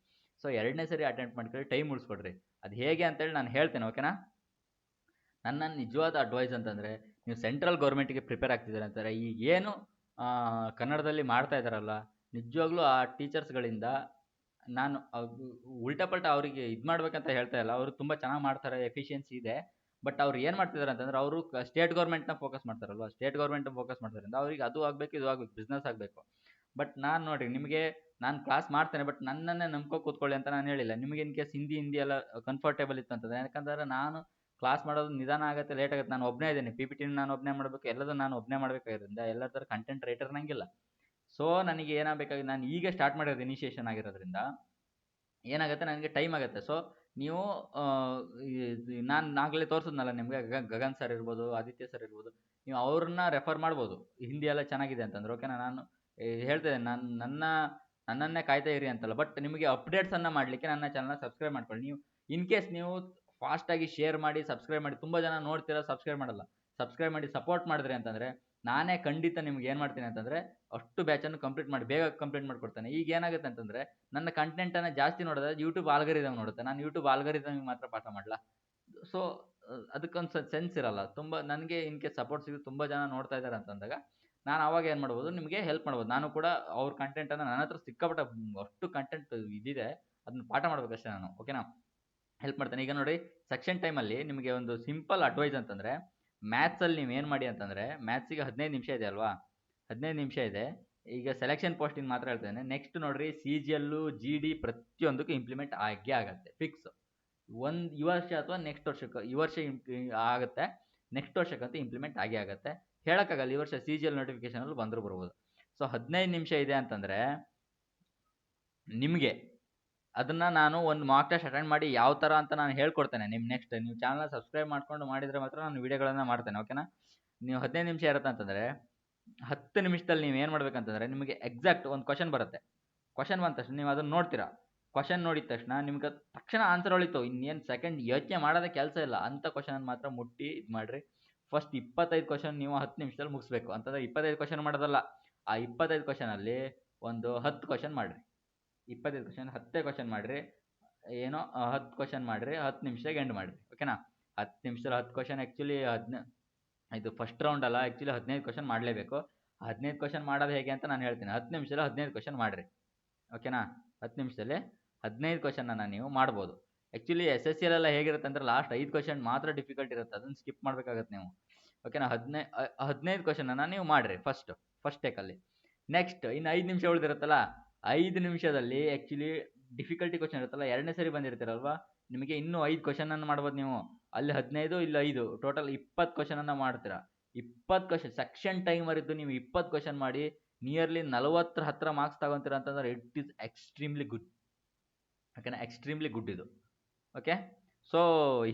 ಸೊ 2ನೇ ಸರಿ ಅಟೆಂಪ್ಟ್ ಮಾಡ್ಕೊಳ್ಳಿ, ಟೈಮ್ ಉಳಿಸ್ಕೊಡ್ರಿ. ಅದು ಹೇಗೆ ಅಂತೇಳಿ ನಾನು ಹೇಳ್ತೇನೆ. ಓಕೆನಾ. ನನ್ನ ನಿಜವಾದ ಅಡ್ವೈಸ್ ಅಂತಂದರೆ, ನೀವು ಸೆಂಟ್ರಲ್ ಗೌರ್ಮೆಂಟಿಗೆ ಪ್ರಿಪೇರ್ ಆಗ್ತಿದ್ದಾರೆ ಅಂತಾರೆ, ಈಗ ಏನು ಕನ್ನಡದಲ್ಲಿ ಮಾಡ್ತಾ ಇದ್ದಾರಲ್ಲ, ನಿಜವಾಗ್ಲೂ ಆ ಟೀಚರ್ಸ್ಗಳಿಂದ ನಾನು ಉಲ್ಟಾ ಪಲ್ಟಾ ಅವರಿಗೆ ಇದು ಮಾಡ್ಬೇಕಂತ ಹೇಳ್ತಾ ಇಲ್ಲ, ಅವರು ತುಂಬ ಚೆನ್ನಾಗಿ ಮಾಡ್ತಾರೆ, ಎಫಿಷಿಯನ್ಸಿ ಇದೆ. ಬಟ್ ಅವ್ರು ಏನು ಮಾಡ್ತಿದ್ದಾರೆ ಅಂತಂದ್ರೆ, ಅವರು ಸ್ಟೇಟ್ ಗೌರ್ಮೆಂಟ್ನ ಫೋಕಸ್ ಮಾಡ್ತಾರಲ್ವ, ಸ್ಟೇಟ್ ಗೌರ್ಮೆಂಟ್ ಫೋಕಸ್ ಮಾಡ್ತಾರಿಂದ ಅವ್ರಿಗೆ ಅದು ಆಗಬೇಕು, ಇದು ಆಗಬೇಕು, ಬಿಸ್ನೆಸ್ ಆಗಬೇಕು. ಬಟ್ ನಾನು ನೋಡಿರಿ, ನಿಮಗೆ ನಾನು ಕ್ಲಾಸ್ ಮಾಡ್ತೇನೆ, ಬಟ್ ನನ್ನನ್ನೇ ನಂಬ್ಕೊ ಕೂತ್ಕೊಳ್ಳಿ ಅಂತ ನಾನು ಹೇಳಿಲ್ಲ. ನಿಮಗೆ ಇನ್ ಕೇಸ್ ಹಿಂದಿ ಎಲ್ಲ ಕಂಫರ್ಟೇಬಲ್ ಇತ್ತು ಅಂತಂದ್ರೆ, ಯಾಕಂದ್ರೆ ನಾನು ಕ್ಲಾಸ್ ಮಾಡೋದು ನಿಧಾನ ಆಗುತ್ತೆ, ಲೇಟ್ ಆಗುತ್ತೆ. ನಾನು ಒಬ್ಬನೇ ಇದ್ದೀನಿ, ಪಿ ಪಿ ಟಿನ ನಾನು ಒಬ್ಬನೇ ಮಾಡಬೇಕು, ಎಲ್ಲದೂ ನಾನು ಒಬ್ಬನೇ ಮಾಡಬೇಕಾಗಿರೋದ್ರಿಂದ ಎಲ್ಲರ ಥರ ಕಂಟೆಂಟ್ ರೈಟರ್ ನಂಗಿಲ್ಲ. ಸೊ ನನಗೆ ಏನಾಗಬೇಕಾಗಿದೆ, ನಾನು ಈಗ ಸ್ಟಾರ್ಟ್ ಮಾಡಿರೋದು ಇನಿಷಿಯೇಷನ್ ಆಗಿರೋದ್ರಿಂದ ಏನಾಗುತ್ತೆ, ನನಗೆ ಟೈಮ್ ಆಗುತ್ತೆ. ಸೊ ನೀವು ನಾನು ಆಗಲೇ ತೋರಿಸಿದ್ನಲ್ಲ ನಿಮಗೆ, ಗಗನ್ ಸರ್ ಇರ್ಬೋದು, ಆದಿತ್ಯ ಸರ್ ಇರ್ಬೋದು, ನೀವು ಅವ್ರನ್ನ ರೆಫರ್ ಮಾಡ್ಬೋದು, ಹಿಂದಿ ಎಲ್ಲ ಚೆನ್ನಾಗಿದೆ ಅಂತಂದ್ರೆ. ಓಕೆನಾ? ನಾನು ಹೇಳ್ತೇನೆ, ನನ್ನನ್ನೇ ಕಾಯ್ತಾ ಇರಿ ಅಂತಲ್ಲ, ಬಟ್ ನಿಮಗೆ ಅಪ್ಡೇಟ್ಸನ್ನು ಮಾಡಲಿಕ್ಕೆ ನನ್ನ ಚಾನಲ್ನ ಸಬ್ಸ್ಕ್ರೈಬ್ ಮಾಡ್ಕೊಳ್ಳಿ. ನೀವು ಇನ್ ಕೇಸ್ ನೀವು ಫಾಸ್ಟಾಗಿ ಶೇರ್ ಮಾಡಿ, ಸಬ್ಸ್ಕ್ರೈಬ್ ಮಾಡಿ, ತುಂಬ ಜನ ನೋಡ್ತೀರಾ, ಸಬ್ಸ್ಕ್ರೈಬ್ ಮಾಡಲ್ಲ. ಸಬ್ಸ್ಕ್ರೈಬ್ ಮಾಡಿ ಸಪೋರ್ಟ್ ಮಾಡಿದ್ರಿ ಅಂತಂದರೆ ನಾನೇ ಖಂಡಿತ ನಿಮ್ಗೆ ಏನು ಮಾಡ್ತೀನಿ ಅಂತಂದರೆ, ಅಷ್ಟು ಬ್ಯಾಚನ್ನು ಕಂಪ್ಲೀಟ್ ಮಾಡಿ, ಬೇಗ ಕಂಪ್ಲೀಟ್ ಮಾಡಿಕೊಡ್ತೇನೆ. ಈಗ ಏನಾಗುತ್ತೆ ಅಂತಂದರೆ, ನನ್ನ ಕಂಟೆಂಟನ್ನು ಜಾಸ್ತಿ ನೋಡಿದ್ರೆ ಯೂಟ್ಯೂಬ್ ಆಲ್ಗರಿದಮ್ ನೋಡುತ್ತೆ. ನಾನು ಯೂಟ್ಯೂಬ್ ಆಲ್ಗರಿದಮ್ಗೆ ಮಾತ್ರ ಪಾಠ ಮಾಡಲ್ಲ. ಸೊ ಅದಕ್ಕೊಂದು ಸೆನ್ಸ್ ಇರಲ್ಲ. ತುಂಬ ನನಗೆ ಇನ್ ಕೇಸ್ ಸಪೋರ್ಟ್ ಸಿಗುತ್ತೆ, ತುಂಬ ಜನ ನೋಡ್ತಾ ಇದ್ದಾರೆ ಅಂತಂದಾಗ ನಾನು ಅವಾಗ ಏನು ಮಾಡ್ಬೋದು, ನಿಮಗೆ ಹೆಲ್ಪ್ ಮಾಡ್ಬೋದು. ನಾನು ಕೂಡ ಅವ್ರ ಕಂಟೆಂಟನ್ನು, ನನ್ನ ಹತ್ರ ಸಿಕ್ಕಾಪಟ್ಟೆ ಅಷ್ಟು ಕಂಟೆಂಟ್ ಇದಿದೆ, ಅದನ್ನ ಪಾಠ ಮಾಡ್ಬೇಕಷ್ಟೇ ನಾನು. ಓಕೆನಾ? ಹೆಲ್ಪ್ ಮಾಡ್ತೇನೆ. ಈಗ ನೋಡಿ, ಸೆಕ್ಷನ್ ಟೈಮಲ್ಲಿ ನಿಮಗೆ ಒಂದು ಸಿಂಪಲ್ ಅಡ್ವೈಸ್ ಅಂತಂದರೆ, ಮ್ಯಾಥ್ಸಲ್ಲಿ ನೀವು ಏನು ಮಾಡಿ ಅಂತಂದರೆ, ಮ್ಯಾಥ್ಸಿಗೆ 15 ನಿಮಿಷ ಇದೆ ಅಲ್ವಾ, 15 ನಿಮಿಷ ಇದೆ. ಈಗ ಸೆಲೆಕ್ಷನ್ ಪೋಸ್ಟಿಂಗ್ ಮಾತ್ರ ಹೇಳ್ತೇನೆ. ನೆಕ್ಸ್ಟ್ ನೋಡ್ರಿ, ಸಿ ಜಿ ಎಲ್ಲು, ಜಿ ಡಿ ಪ್ರತಿಯೊಂದಕ್ಕೂ ಇಂಪ್ಲಿಮೆಂಟ್ ಆಗೇ ಆಗುತ್ತೆ, ಫಿಕ್ಸ್. ಈ ವರ್ಷ ಅಥವಾ ನೆಕ್ಸ್ಟ್ ವರ್ಷಕ್ಕೆ, ಈ ವರ್ಷ ಆಗುತ್ತೆ, ನೆಕ್ಸ್ಟ್ ವರ್ಷಕ್ಕಂತೂ ಇಂಪ್ಲಿಮೆಂಟ್ ಆಗೇ ಆಗುತ್ತೆ. ಹೇಳೋಕ್ಕಾಗಲ್ಲ, ಈ ವರ್ಷ ಸಿ ಜಿ ಎಲ್ ನೋಟಿಫಿಕೇಶನಲ್ಲಿ ಬಂದರೂ ಬರ್ಬೋದು. ಸೊ 15 ನಿಮಿಷ ಇದೆ ಅಂತಂದರೆ ನಿಮಗೆ ಅದನ್ನು ನಾನು ಒಂದು ಮಾಕ್ ಟೆಸ್ಟ್ ಅಟೆಂಡ್ ಮಾಡಿ ಯಾವ ಥರ ಅಂತ ನಾನು ಹೇಳ್ಕೊಡ್ತೇನೆ. ನೆಕ್ಸ್ಟ್ ನೀವು ಚಾನಲ್ ಸಬ್ಸ್ಕ್ರೈಬ್ ಮಾಡ್ಕೊಂಡು ಮಾಡಿದರೆ ಮಾತ್ರ ನಾನು ವೀಡಿಯೋಗಳನ್ನು ಮಾಡ್ತೇನೆ. ಓಕೆನಾ? ನೀವು 15 ನಿಮಿಷ ಇರುತ್ತೆ ಅಂತಂದರೆ 10 ನಿಮಿಷದಲ್ಲಿ ನೀವು ಏನು ಮಾಡ್ಬೇಕಂತಂದರೆ, ನಿಮಗೆ ಎಕ್ಸಾಕ್ಟ್ ಒಂದು ಕ್ವಶನ್ ಬರುತ್ತೆ. ಕ್ವಶನ್ ಬಂದ ತಕ್ಷಣ ನೀವು ಅದನ್ನು ನೋಡ್ತೀರಾ. ಕ್ವಶನ್ ನೋಡಿದ ತಕ್ಷಣ ನಿಮ್ಗೆ ತಕ್ಷಣ ಆನ್ಸರ್ ಹೊಳಿತು, ಇನ್ನೇನು ಸೆಕೆಂಡ್ ಯೋಚನೆ ಮಾಡೋದೇ ಕೆಲಸ ಇಲ್ಲ. ಅಂಥ ಕ್ವಶನ್ ಮಾತ್ರ ಮುಟ್ಟಿ ಇದು ಮಾಡಿರಿ. ಫಸ್ಟ್ 25 ಕ್ವಶನ್ ನೀವು 10 ನಿಮಿಷದಲ್ಲಿ ಮುಗಿಸ್ಬೇಕು. ಅಂತಂದರೆ 25 ಕ್ವಶನ್ ಮಾಡೋದಲ್ಲ, ಆ 25 ಕ್ವಶನಲ್ಲಿ ಒಂದು 10 ಕ್ವಶನ್ ಮಾಡಿರಿ. 25 ಕ್ವಶನ್ 10 ಕ್ವಶನ್ ಮಾಡಿರಿ. ಏನೋ 10 ಕ್ವಶನ್ ಮಾಡಿರಿ, 10 ನಿಮಿಷದಾಗ ಎಂಡ್ ಮಾಡಿರಿ. ಓಕೆನಾ? 10 ನಿಮಿಷದಲ್ಲಿ 10 ಕ್ವಶನ್ ಆ್ಯಕ್ಚುಲಿ ಇದು ಫಸ್ಟ್ ರೌಂಡ್ ಅಲ್ಲ, ಆ್ಯಕ್ಚುಲಿ 15 ಕ್ವಶನ್ ಮಾಡಲೇಬೇಕು. 15 ಕ್ವಶನ್ ಮಾಡೋದು ಹೇಗೆ ಅಂತ ನಾನು ಹೇಳ್ತೀನಿ. 10 ನಿಮಿಷದಲ್ಲಿ 15 ಕ್ವಶನ್ ಮಾಡಿರಿ. ಓಕೆನಾ? 10 ನಿಮಿಷದಲ್ಲಿ 15 ಕ್ವಶನನ್ನು ನೀವು ಮಾಡ್ಬೋದು. ಆ್ಯಕ್ಚುಲಿ ಎಸ್ ಎಸ್ ಸಿ ಎಲ್ಲ ಹೇಗಿರುತ್ತೆ ಅಂದರೆ, ಲಾಸ್ಟ್ 5 ಕ್ವಶನ್ ಮಾತ್ರ ಡಿಫಿಕಲ್ಟ್ ಇರುತ್ತೆ, ಅದನ್ನು ಸ್ಕಿಪ್ ಮಾಡಬೇಕಾಗತ್ತೆ ನೀವು. ಓಕೆನಾ? 15 ಕ್ವಶನನ್ನು ನೀವು ಮಾಡಿರಿ ಫಸ್ಟ್ ಟೇಕಲ್ಲಿ. ನೆಕ್ಸ್ಟ್ ಇನ್ನು 5 ನಿಮಿಷ ಉಳಿದಿರುತ್ತಲ್ಲ, 5 ನಿಮಿಷದಲ್ಲಿ ಆ್ಯಕ್ಚುಲಿ ಡಿಫಿಕಲ್ಟಿ ಕ್ವಶನ್ ಇರುತ್ತಲ್ಲ, 2ನೇ ಸರಿ ಬಂದಿರ್ತೀರಲ್ವ, ನಿಮಗೆ ಇನ್ನೂ 5 ಕ್ವಶನನ್ನು ಮಾಡ್ಬೋದು ನೀವು. ಅಲ್ಲಿ 15, ಇಲ್ಲಿ 5, ಟೋಟಲ್ 20 ಕ್ವಶನನ್ನು ಮಾಡ್ತೀರಾ. 20 ಕ್ವಶನ್ ಸೆಕ್ಷನ್ ಟೈಮರ್ ಇದ್ದು ನೀವು 20 ಕ್ವಶನ್ ಮಾಡಿ ನಿಯರ್ಲಿ 40 ಹತ್ತಿರ ಮಾರ್ಕ್ಸ್ ತಗೊತೀರ ಅಂತಂದ್ರೆ ಇಟ್ ಈಸ್ ಎಕ್ಸ್ಟ್ರೀಮ್ಲಿ ಗುಡ್. ಓಕೆನಾ? ಎಕ್ಸ್ಟ್ರೀಮ್ಲಿ ಗುಡ್ ಇದು. ಓಕೆ? ಸೊ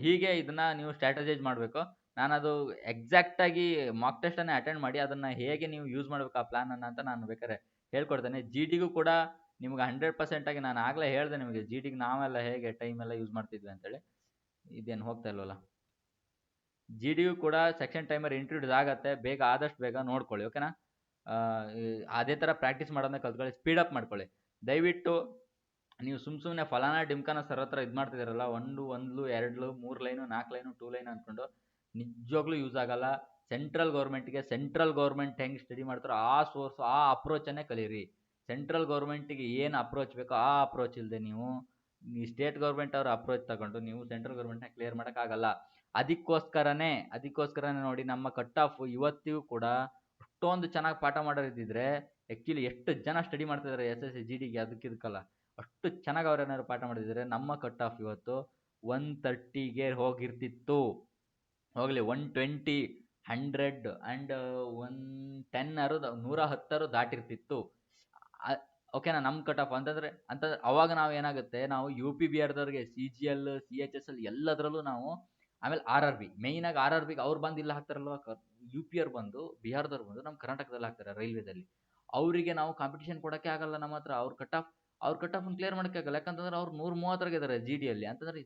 ಹೀಗೆ ಇದನ್ನು ನೀವು ಸ್ಟ್ರಾಟಜೈಸ್ ಮಾಡಬೇಕು. ನಾನದು ಎಕ್ಸಾಕ್ಟಾಗಿ ಮಾಕ್ ಟೆಸ್ಟನ್ನೇ ಅಟೆಂಡ್ ಮಾಡಿ ಅದನ್ನು ಹೇಗೆ ನೀವು ಯೂಸ್ ಮಾಡಬೇಕು ಆ ಪ್ಲ್ಯಾನನ್ನು ಅಂತ ನಾನು ಬೇಕಾದ್ರೆ ಹೇಳ್ಕೊಡ್ತೇನೆ. ಜಿ ಡಿಗೂ ಕೂಡ ನಿಮ್ಗೆ 100% ಆಗಿ ನಾನು ಆಗಲೇ ಹೇಳಿದೆ ನಿಮಗೆ, ಜಿ ಡಿಗೆ ನಾವೆಲ್ಲ ಹೇಗೆ ಟೈಮೆಲ್ಲ ಯೂಸ್ ಮಾಡ್ತಿದ್ವಿ ಅಂತೇಳಿ. ಇದೇನು ಹೋಗ್ತಾ ಇಲ್ವಲ್ಲ. ಜಿ ಡಿಯು ಕೂಡ ಸೆಕ್ಷನ್ ಟೈಮರ್ ಇಂಟ್ರೊಡ್ಯೂಸ್ ಆಗುತ್ತೆ, ಆದಷ್ಟು ಬೇಗ ನೋಡ್ಕೊಳ್ಳಿ. ಓಕೆನಾ? ಅದೇ ಥರ ಪ್ರಾಕ್ಟೀಸ್ ಮಾಡೋದನ್ನ ಕಲ್ತ್ಕೊಳ್ಳಿ, ಸ್ಪೀಡಪ್ ಮಾಡ್ಕೊಳ್ಳಿ. ದಯವಿಟ್ಟು ನೀವು ಸುಮ್ಮನೆ ಫಲಾನ ಡಿಮ್ಕಾನ ಸರ್ ಹತ್ರ ಇದು ಮಾಡ್ತಿದ್ದೀರಲ್ಲ, 1, 2, 3 ಲೈನು, 4 ಲೈನು, 2 ಲೈನ್ ಅಂದ್ಕೊಂಡು, ನಿಜವಾಗ್ಲೂ ಯೂಸ್ ಆಗಲ್ಲ. ಸೆಂಟ್ರಲ್ ಗೌರ್ಮೆಂಟ್ ಹೆಂಗೆ ಸ್ಟಡಿ ಮಾಡ್ತಾರೋ ಆ ಅಪ್ರೋಚನ್ನೇ ಕಲೀರಿ. ಸೆಂಟ್ರಲ್ ಗೌರ್ಮೆಂಟಿಗೆ ಏನು ಅಪ್ರೋಚ್ ಬೇಕೋ ಆ ಅಪ್ರೋಚ್ ಇಲ್ಲದೆ ನೀವು ಸ್ಟೇಟ್ ಗೌರ್ಮೆಂಟ್ ಅವ್ರ ಅಪ್ರೋಚ್ ತಗೊಂಡು ನೀವು ಸೆಂಟ್ರಲ್ ಗೌರ್ಮೆಂಟ್ನ ಕ್ಲಿಯರ್ ಮಾಡೋಕ್ಕಾಗಲ್ಲ. ಅದಕ್ಕೋಸ್ಕರನೇ ನೋಡಿ, ನಮ್ಮ ಕಟ್ ಆಫ್ ಇವತ್ತಿಗೂ ಕೂಡ ಅಷ್ಟೊಂದು ಚೆನ್ನಾಗಿ ಪಾಠ ಮಾಡೋರಿದ್ದಿದ್ರೆ ಆ್ಯಕ್ಚುಲಿ ಎಷ್ಟು ಜನ ಸ್ಟಡಿ ಮಾಡ್ತಿದ್ದಾರೆ ಎಸ್ ಎಸ್ ಸಿ ಜಿ ಡಿಗೆ, ಅದಕ್ಕಿದಕ್ಕಲ್ಲ, ಅಷ್ಟು ಚೆನ್ನಾಗಿ ಅವ್ರೇನಾದ್ರು ಪಾಠ ಮಾಡಿದ್ರೆ ನಮ್ಮ ಕಟ್ ಆಫ್ ಇವತ್ತು 130ಗೆ ಹೋಗಿರ್ತಿತ್ತು. ಹೋಗಲಿ 120, 100 ಆ್ಯಂಡ್ 110 110 ದಾಟಿರ್ತಿತ್ತು. ಓಕೆನಾ? ನಮ್ಮ ಕಟ್ ಆಫ್ ಅಂತಂದರೆ ಅವಾಗ ನಾವು ಏನಾಗುತ್ತೆ, ನಾವು ಯು ಪಿ ಬಿಹಾರದವ್ರಿಗೆ C G L, C H S L ಎಲ್ಲದರಲ್ಲೂ ನಾವು, ಆಮೇಲೆ ಆರ್ ಆರ್ ಬಿ, ಮೇಯ್ನಾಗಿ ಆರ್ ಆರ್ ಬಿಗೆ ಅವ್ರು ಬಂದು ಇಲ್ಲ ಹಾಕ್ತಾರಲ್ವ, ಯು ಪಿ ಅವ್ರು ಬಂದು, ಬಿಹಾರದವ್ರು ಬಂದು ನಮ್ಮ ಕರ್ನಾಟಕದಲ್ಲಿ ಹಾಕ್ತಾರೆ ರೈಲ್ವೇದಲ್ಲಿ. ಅವರಿಗೆ ನಾವು ಕಾಂಪಿಟೇಷನ್ ಕೊಡೋಕ್ಕೆ ಆಗಲ್ಲ ನಮ್ಮ ಹತ್ರ. ಅವ್ರ ಕಟ್ ಆಫನ್ನು ಕ್ಲಿಯರ್ ಮಾಡೋಕ್ಕೆ ಆಗಲ್ಲ, ಯಾಕಂತಂದ್ರೆ ಅವ್ರು 130 ಇದ್ದಾರೆ ಜಿ ಡಿಯಲ್ಲಿ. ಅಂತಂದರೆ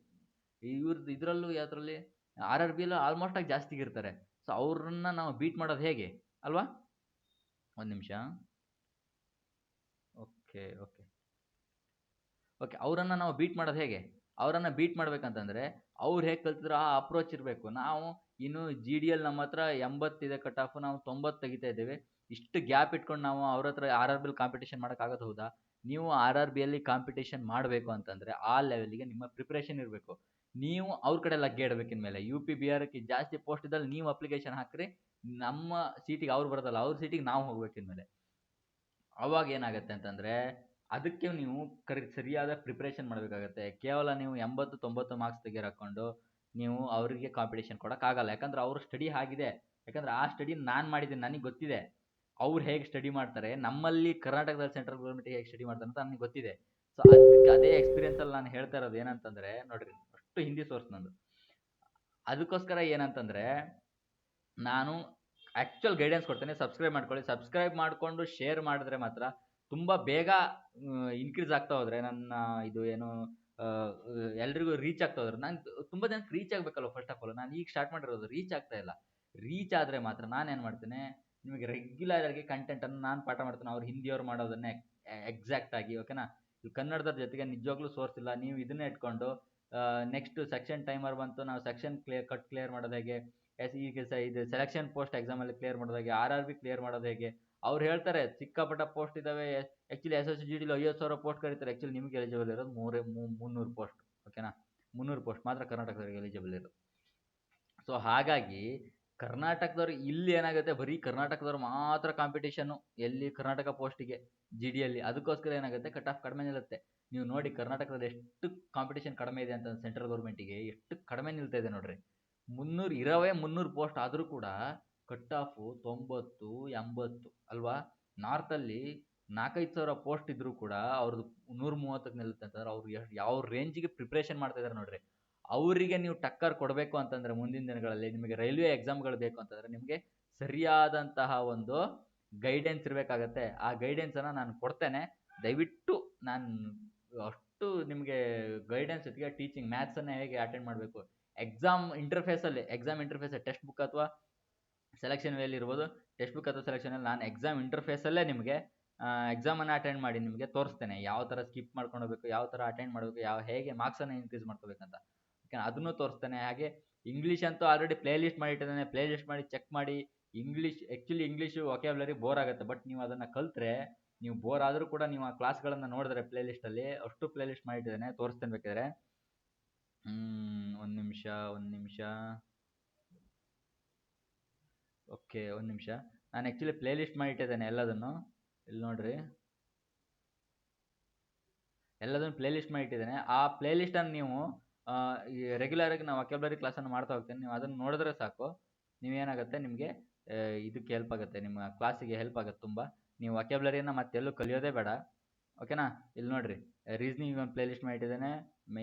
ಇವ್ರದ್ದು ಇದರಲ್ಲೂ ಯಾವುದರಲ್ಲಿ ಆರ್ ಆರ್ ಬಿಯಲ್ಲೂ ಆಲ್ಮೋಸ್ಟ್ ಆಗಿ ಜಾಸ್ತಿಗೆ ಇರ್ತಾರೆ. ಸೊ ಅವ್ರನ್ನ ನಾವು ಬೀಟ್ ಮಾಡೋದು ಹೇಗೆ ಅಲ್ವಾ? ಒಂದು ನಿಮಿಷ. ಓಕೆ, ಅವರನ್ನು ನಾವು ಬೀಟ್ ಮಾಡೋದು ಹೇಗೆ? ಅವರನ್ನು ಬೀಟ್ ಮಾಡ್ಬೇಕಂತಂದರೆ ಅವ್ರು ಹೇಗೆ ಕಲ್ತಿದ್ರು ಆ ಅಪ್ರೋಚ್ ಇರಬೇಕು. ನಾವು ಇನ್ನು ಜಿ ಡಿಯಲ್ಲಿ ನಮ್ಮ ಹತ್ರ 80 ಇದೆ ಕಟ್ ಆಫ್, ನಾವು 90 ತೆಗಿತಾ ಇದ್ದೇವೆ. ಇಷ್ಟು ಗ್ಯಾಪ್ ಇಟ್ಕೊಂಡು ನಾವು ಅವ್ರ ಹತ್ರ ಆರ್ ಆರ್ ಬಿಲ್ ಕಾಂಪಿಟೇಷನ್ ಮಾಡೋಕ್ಕಾಗದು ಹೌದಾ? ನೀವು ಆರ್ ಆರ್ ಬಿಯಲ್ಲಿ ಕಾಂಪಿಟೇಷನ್ ಮಾಡಬೇಕು ಅಂತಂದರೆ ಆ ಲೆವೆಲ್ಗೆ ನಿಮ್ಮ ಪ್ರಿಪ್ರೇಷನ್ ಇರಬೇಕು. ನೀವು ಅವ್ರ ಕಡೆ ಲಗ್ಗೆ ಇಡಬೇಕು ಇನ್ಮೇಲೆ. ಯು ಪಿ ಬಿಹಾರಕ್ಕೆ ಜಾಸ್ತಿ ಪೋಸ್ಟ್ ಇದ್ದಲ್ಲಿ ನೀವು ಅಪ್ಲಿಕೇಶನ್ ಹಾಕ್ರಿ, ನಮ್ಮ ಸೀಟಿಗೆ ಅವ್ರು ಬರೋದಲ್ಲ, ಅವ್ರ ಸೀಟಿಗೆ ನಾವು ಹೋಗ್ಬೇಕು ಇನ್ಮೇಲೆ. ಅವಾಗ ಏನಾಗುತ್ತೆ ಅಂತಂದರೆ ಅದಕ್ಕೆ ನೀವು ಸರಿಯಾದ ಪ್ರಿಪ್ರೇಷನ್ ಮಾಡಬೇಕಾಗತ್ತೆ. ಕೇವಲ ನೀವು 80-90 ಮಾರ್ಕ್ಸ್ ತೆಗೆದುಕೊಂಡು ನೀವು ಅವರಿಗೆ ಕಾಂಪಿಟೇಷನ್ ಕೊಡೋಕ್ಕಾಗಲ್ಲ. ಯಾಕಂದ್ರೆ ಅವ್ರ ಸ್ಟಡಿ ಆಗಿದೆ. ಯಾಕಂದ್ರೆ ಆ ಸ್ಟಡಿ ನಾನು ಮಾಡಿದ್ದೀನಿ, ನನಗೆ ಗೊತ್ತಿದೆ ಅವ್ರು ಹೇಗೆ ಸ್ಟಡಿ ಮಾಡ್ತಾರೆ, ನಮ್ಮಲ್ಲಿ ಕರ್ನಾಟಕದಲ್ಲಿ ಸೆಂಟ್ರಲ್ ಗೌರ್ಮೆಂಟ್ ಹೇಗೆ ಸ್ಟಡಿ ಮಾಡ್ತಾರೆ ಅಂತ ನನಗೆ ಗೊತ್ತಿದೆ. ಸೊ ಅದಕ್ಕೆ ಅದೇ ಎಕ್ಸ್ಪೀರಿಯನ್ಸಲ್ಲಿ ನಾನು ಹೇಳ್ತಾ ಇರೋದು ಏನಂತಂದರೆ, ನೋಡ್ರಿ ಅಷ್ಟು ಹಿಂದಿ ಸೋರ್ಸ್ ನಂದು. ಅದಕ್ಕೋಸ್ಕರ ಏನಂತಂದರೆ ನಾನು ಆ್ಯಕ್ಚುಯಲ್ ಗೈಡೆನ್ಸ್ ಕೊಡ್ತೇನೆ. ಸಬ್ಸ್ಕ್ರೈಬ್ ಮಾಡ್ಕೊಳ್ಳಿ. ಸಬ್ಸ್ಕ್ರೈಬ್ ಮಾಡಿಕೊಂಡು ಶೇರ್ ಮಾಡಿದ್ರೆ ಮಾತ್ರ ತುಂಬ ಬೇಗ ಇನ್ಕ್ರೀಸ್ ಆಗ್ತಾ ಹೋದರೆ ನನ್ನ ಇದು ಏನು ಎಲ್ರಿಗೂ ರೀಚ್ ಆಗ್ತಾ ಹೋದ್ರೆ, ನಾನು ತುಂಬ ಜನಕ್ಕೆ ರೀಚ್ ಆಗಬೇಕಲ್ಲ. ಫಸ್ಟ್ ಆಫ್ ಆಲ್ ನಾನು ಈಗ ಸ್ಟಾರ್ಟ್ ಮಾಡಿರೋದು, ರೀಚ್ ಆಗ್ತಾ ಇಲ್ಲ. ರೀಚ್ ಆದರೆ ಮಾತ್ರ ನಾನೇನು ಮಾಡ್ತೇನೆ, ನಿಮಗೆ ರೆಗ್ಯುಲರ್ ಆಗಿ ಕಂಟೆಂಟನ್ನು ನಾನು ಪಾಠ ಮಾಡ್ತೇನೆ. ಅವ್ರು ಹಿಂದಿಯವ್ರು ಮಾಡೋದನ್ನೇ ಎಕ್ಸಾಕ್ಟ್ ಆಗಿ, ಓಕೆನಾ? ಇಲ್ಲಿ ಕನ್ನಡದವ್ರ ಜೊತೆಗೆ ನಿಜವಾಗ್ಲೂ ಸೋರ್ಸ್ ಇಲ್ಲ. ನೀವು ಇದನ್ನೇ ಇಟ್ಕೊಂಡು ನೆಕ್ಸ್ಟ್ ಸೆಕ್ಷನ್ ಟೈಮರ್ ಬಂತು, ನಾವು ಸೆಕ್ಷನ್ ಕ್ಲಿಯರ್ ಮಾಡೋದು ಹೇಗೆ, ಈಗ ಇದು ಸೆಲೆಕ್ಷನ್ ಪೋಸ್ಟ್ ಎಕ್ಸಾಮಲ್ಲಿ ಕ್ಲಿಯರ್ ಮಾಡೋದು ಹೇಗೆ, ಆರ್ ಆರ್ ಬಿ ಕ್ಲಿಯರ್ ಮಾಡೋದು ಹೇಗೆ. ಅವ್ರು ಹೇಳ್ತಾರೆ ಸಿಕ್ಕಾಪಟ್ಟ ಪೋಸ್ಟ್ ಇದ್ದಾವೆ. ಆ್ಯಕ್ಚುಲಿ ಎಸ್ ಎಸ್ ಜಿ ಡಿಲಿ 50,000 ಪೋಸ್ಟ್ ಕರೀತಾರೆ. ಆ್ಯಕ್ಚುಲಿ ನಿಮಗೆ ಎಲಿಜಿಬಲ್ ಇರೋದು 300 ಪೋಸ್ಟ್, ಓಕೆನಾ? 300 ಪೋಸ್ಟ್ ಮಾತ್ರ ಕರ್ನಾಟಕದವ್ರಿಗೆ ಎಲಿಜಿಬಲ್ ಇರೋದು. ಸೊ ಹಾಗಾಗಿ ಕರ್ನಾಟಕದವ್ರು ಇಲ್ಲಿ ಏನಾಗುತ್ತೆ, ಬರೀ ಕರ್ನಾಟಕದವ್ರು ಮಾತ್ರ ಕಾಂಪಿಟೇಷನ್ನು ಎಲ್ಲಿ ಕರ್ನಾಟಕ ಪೋಸ್ಟಿಗೆ ಜಿ ಡಿಯಲ್ಲಿ. ಅದಕ್ಕೋಸ್ಕರ ಏನಾಗುತ್ತೆ, ಕಟ್ ಆಫ್ ಕಡಿಮೆ ನಿಲ್ಲುತ್ತೆ. ನೀವು ನೋಡಿ ಕರ್ನಾಟಕದಲ್ಲಿ ಎಷ್ಟು ಕಾಂಪಿಟೇಷನ್ ಕಡಿಮೆ ಇದೆ ಅಂತ ಸೆಂಟ್ರಲ್ ಗೌರ್ಮೆಂಟಿಗೆ ಎಷ್ಟು ಕಡಿಮೆ ನಿಲ್ತಾ ಇದೆ ನೋಡ್ರಿ. 300 ಪೋಸ್ಟ್ ಆದರೂ ಕೂಡ ಕಟ್ ಆಫು 90, 80 ಅಲ್ವಾ? ನಾರ್ತಲ್ಲಿ 4-5 ಸಾವಿರ ಪೋಸ್ಟ್ ಇದ್ರೂ ಕೂಡ ಅವ್ರದ್ದು 130ಕ್ಕೆ ನಿಲ್ಲುತ್ತೆ ಅಂತಂದ್ರೆ ಅವ್ರು ಯಾವ ರೇಂಜಿಗೆ ಪ್ರಿಪ್ರೇಷನ್ ಮಾಡ್ತಾ ಇದ್ದಾರೆ ನೋಡ್ರಿ. ಅವರಿಗೆ ನೀವು ಟಕ್ಕರ್ ಕೊಡಬೇಕು ಅಂತಂದರೆ ಮುಂದಿನ ದಿನಗಳಲ್ಲಿ ನಿಮಗೆ ರೈಲ್ವೆ ಎಕ್ಸಾಮ್ಗಳು ಬೇಕು ಅಂತಂದರೆ ನಿಮಗೆ ಸರಿಯಾದಂತಹ ಒಂದು ಗೈಡೆನ್ಸ್ ಇರಬೇಕಾಗತ್ತೆ. ಆ ಗೈಡೆನ್ಸನ್ನು ನಾನು ಕೊಡ್ತೇನೆ. ದಯವಿಟ್ಟು ನಾನು ಅಷ್ಟು ನಿಮಗೆ ಗೈಡೆನ್ಸ್ ಜೊತೆಗೆ ಟೀಚಿಂಗ್ ಮ್ಯಾಥ್ಸನ್ನು ಹೇಗೆ ಅಟೆಂಡ್ ಮಾಡಬೇಕು, ಎಕ್ಸಾಮ್ ಇಂಟರ್ಫೇಸಲ್ಲಿ ಟೆಕ್ಸ್ಟ್ ಬುಕ್ ಅಥವಾ ಸೆಲೆಕ್ಷನ್ ವೇಲಿ ಇರ್ಬೋದು, ಟೆಕ್ಸ್ಟ್ ಬುಕ್ ಅಥವಾ ಸೆಲೆಕ್ಷನಲ್ಲಿ ನಾನು ಎಕ್ಸಾಮ್ ಇಂಟರ್ಫೇಸಲ್ಲೇ ನಿಮಗೆ ಎಕ್ಸಾಮನ್ನು ಅಟೆಂಡ್ ಮಾಡಿ ನಿಮಗೆ ತೋರಿಸ್ತೇನೆ. ಯಾವ ಥರ ಸ್ಕಿಪ್ ಮಾಡ್ಕೊಂಡು ಹೋಗಬೇಕು, ಯಾವ ಥರ ಅಟೆಂಡ್ ಮಾಡಬೇಕು, ಹೇಗೆ ಮಾರ್ಕ್ಸನ್ನು ಇನ್ಕ್ರೀಸ್ ಮಾಡ್ಕೋಬೇಕಂತ, ಓಕೆ? ಅದನ್ನು ತೋರಿಸ್ತೇನೆ. ಹಾಗೆ ಇಂಗ್ಲೀಷ್ ಅಂತೂ ಆಲ್ರೆಡಿ ಪ್ಲೇ ಲಿಸ್ಟ್ ಮಾಡಿಟ್ಟಿದ್ದೇನೆ. ಪ್ಲೇ ಲಿಸ್ಟ್ ಮಾಡಿ ಚೆಕ್ ಮಾಡಿ. ಇಂಗ್ಲೀಷು ವೊಕ್ಯಾಬ್ಯುಲರಿ ಬೋರ್ ಆಗುತ್ತೆ, ಬಟ್ ನೀವು ಅದನ್ನು ಕಲಿತ್ರೆ ನೀವು ಬೋರ್ ಆದರೂ ಕೂಡ ನೀವು ಆ ಕ್ಲಾಸ್ಗಳನ್ನು ನೋಡಿದ್ರೆ ಪ್ಲೇ ಲಿಸ್ಟಲ್ಲಿ ಅಷ್ಟು ಪ್ಲೇ ಲಿಸ್ಟ್ ಮಾಡಿಟ್ಟಿದ್ದೇನೆ, ತೋರಿಸ್ತೇನೆ ಬೇಕಾದ್ರೆ. ಒಂದು ನಿಮಿಷ. ಓಕೆ, ಒಂದು ನಿಮಿಷ. ನಾನು ಆ್ಯಕ್ಚುಲಿ ಪ್ಲೇ ಲಿಸ್ಟ್ ಮಾಡಿಟ್ಟಿದ್ದೇನೆ ಎಲ್ಲದನ್ನು. ಇಲ್ಲಿ ನೋಡ್ರಿ, ಎಲ್ಲದನ್ನು ಪ್ಲೇ ಲಿಸ್ಟ್ ಮಾಡಿಟ್ಟಿದ್ದೇನೆ. ಆ ಪ್ಲೇ ಲಿಸ್ಟನ್ನು ನೀವು ಈ ರೆಗ್ಯುಲರಾಗಿ ನಾವು ವೊಕ್ಯಾಬ್ಯುಲರಿ ಕ್ಲಾಸನ್ನು ಮಾಡ್ತಾ ಹೋಗ್ತೇನೆ. ನೀವು ಅದನ್ನು ನೋಡಿದ್ರೆ ಸಾಕು, ನೀವೇನಾಗುತ್ತೆ ನಿಮಗೆ ಇದಕ್ಕೆ ಹೆಲ್ಪ್ ಆಗುತ್ತೆ, ನಿಮ್ಮ ಕ್ಲಾಸಿಗೆ ಹೆಲ್ಪ್ ಆಗುತ್ತೆ ತುಂಬ. ನೀವು ವೊಕ್ಯಾಬ್ಯುಲರಿಯನ್ನು ಮತ್ತೆಲ್ಲೂ ಕಲಿಯೋದೇ ಬೇಡ, ಓಕೆನಾ? ಇಲ್ಲಿ ನೋಡಿರಿ, ರೀಸ್ನಿಂಗ್ ಒಂದು ಪ್ಲೇ ಲಿಸ್ಟ್ ಮಾಡಿಟ್ಟಿದ್ದೇನೆ,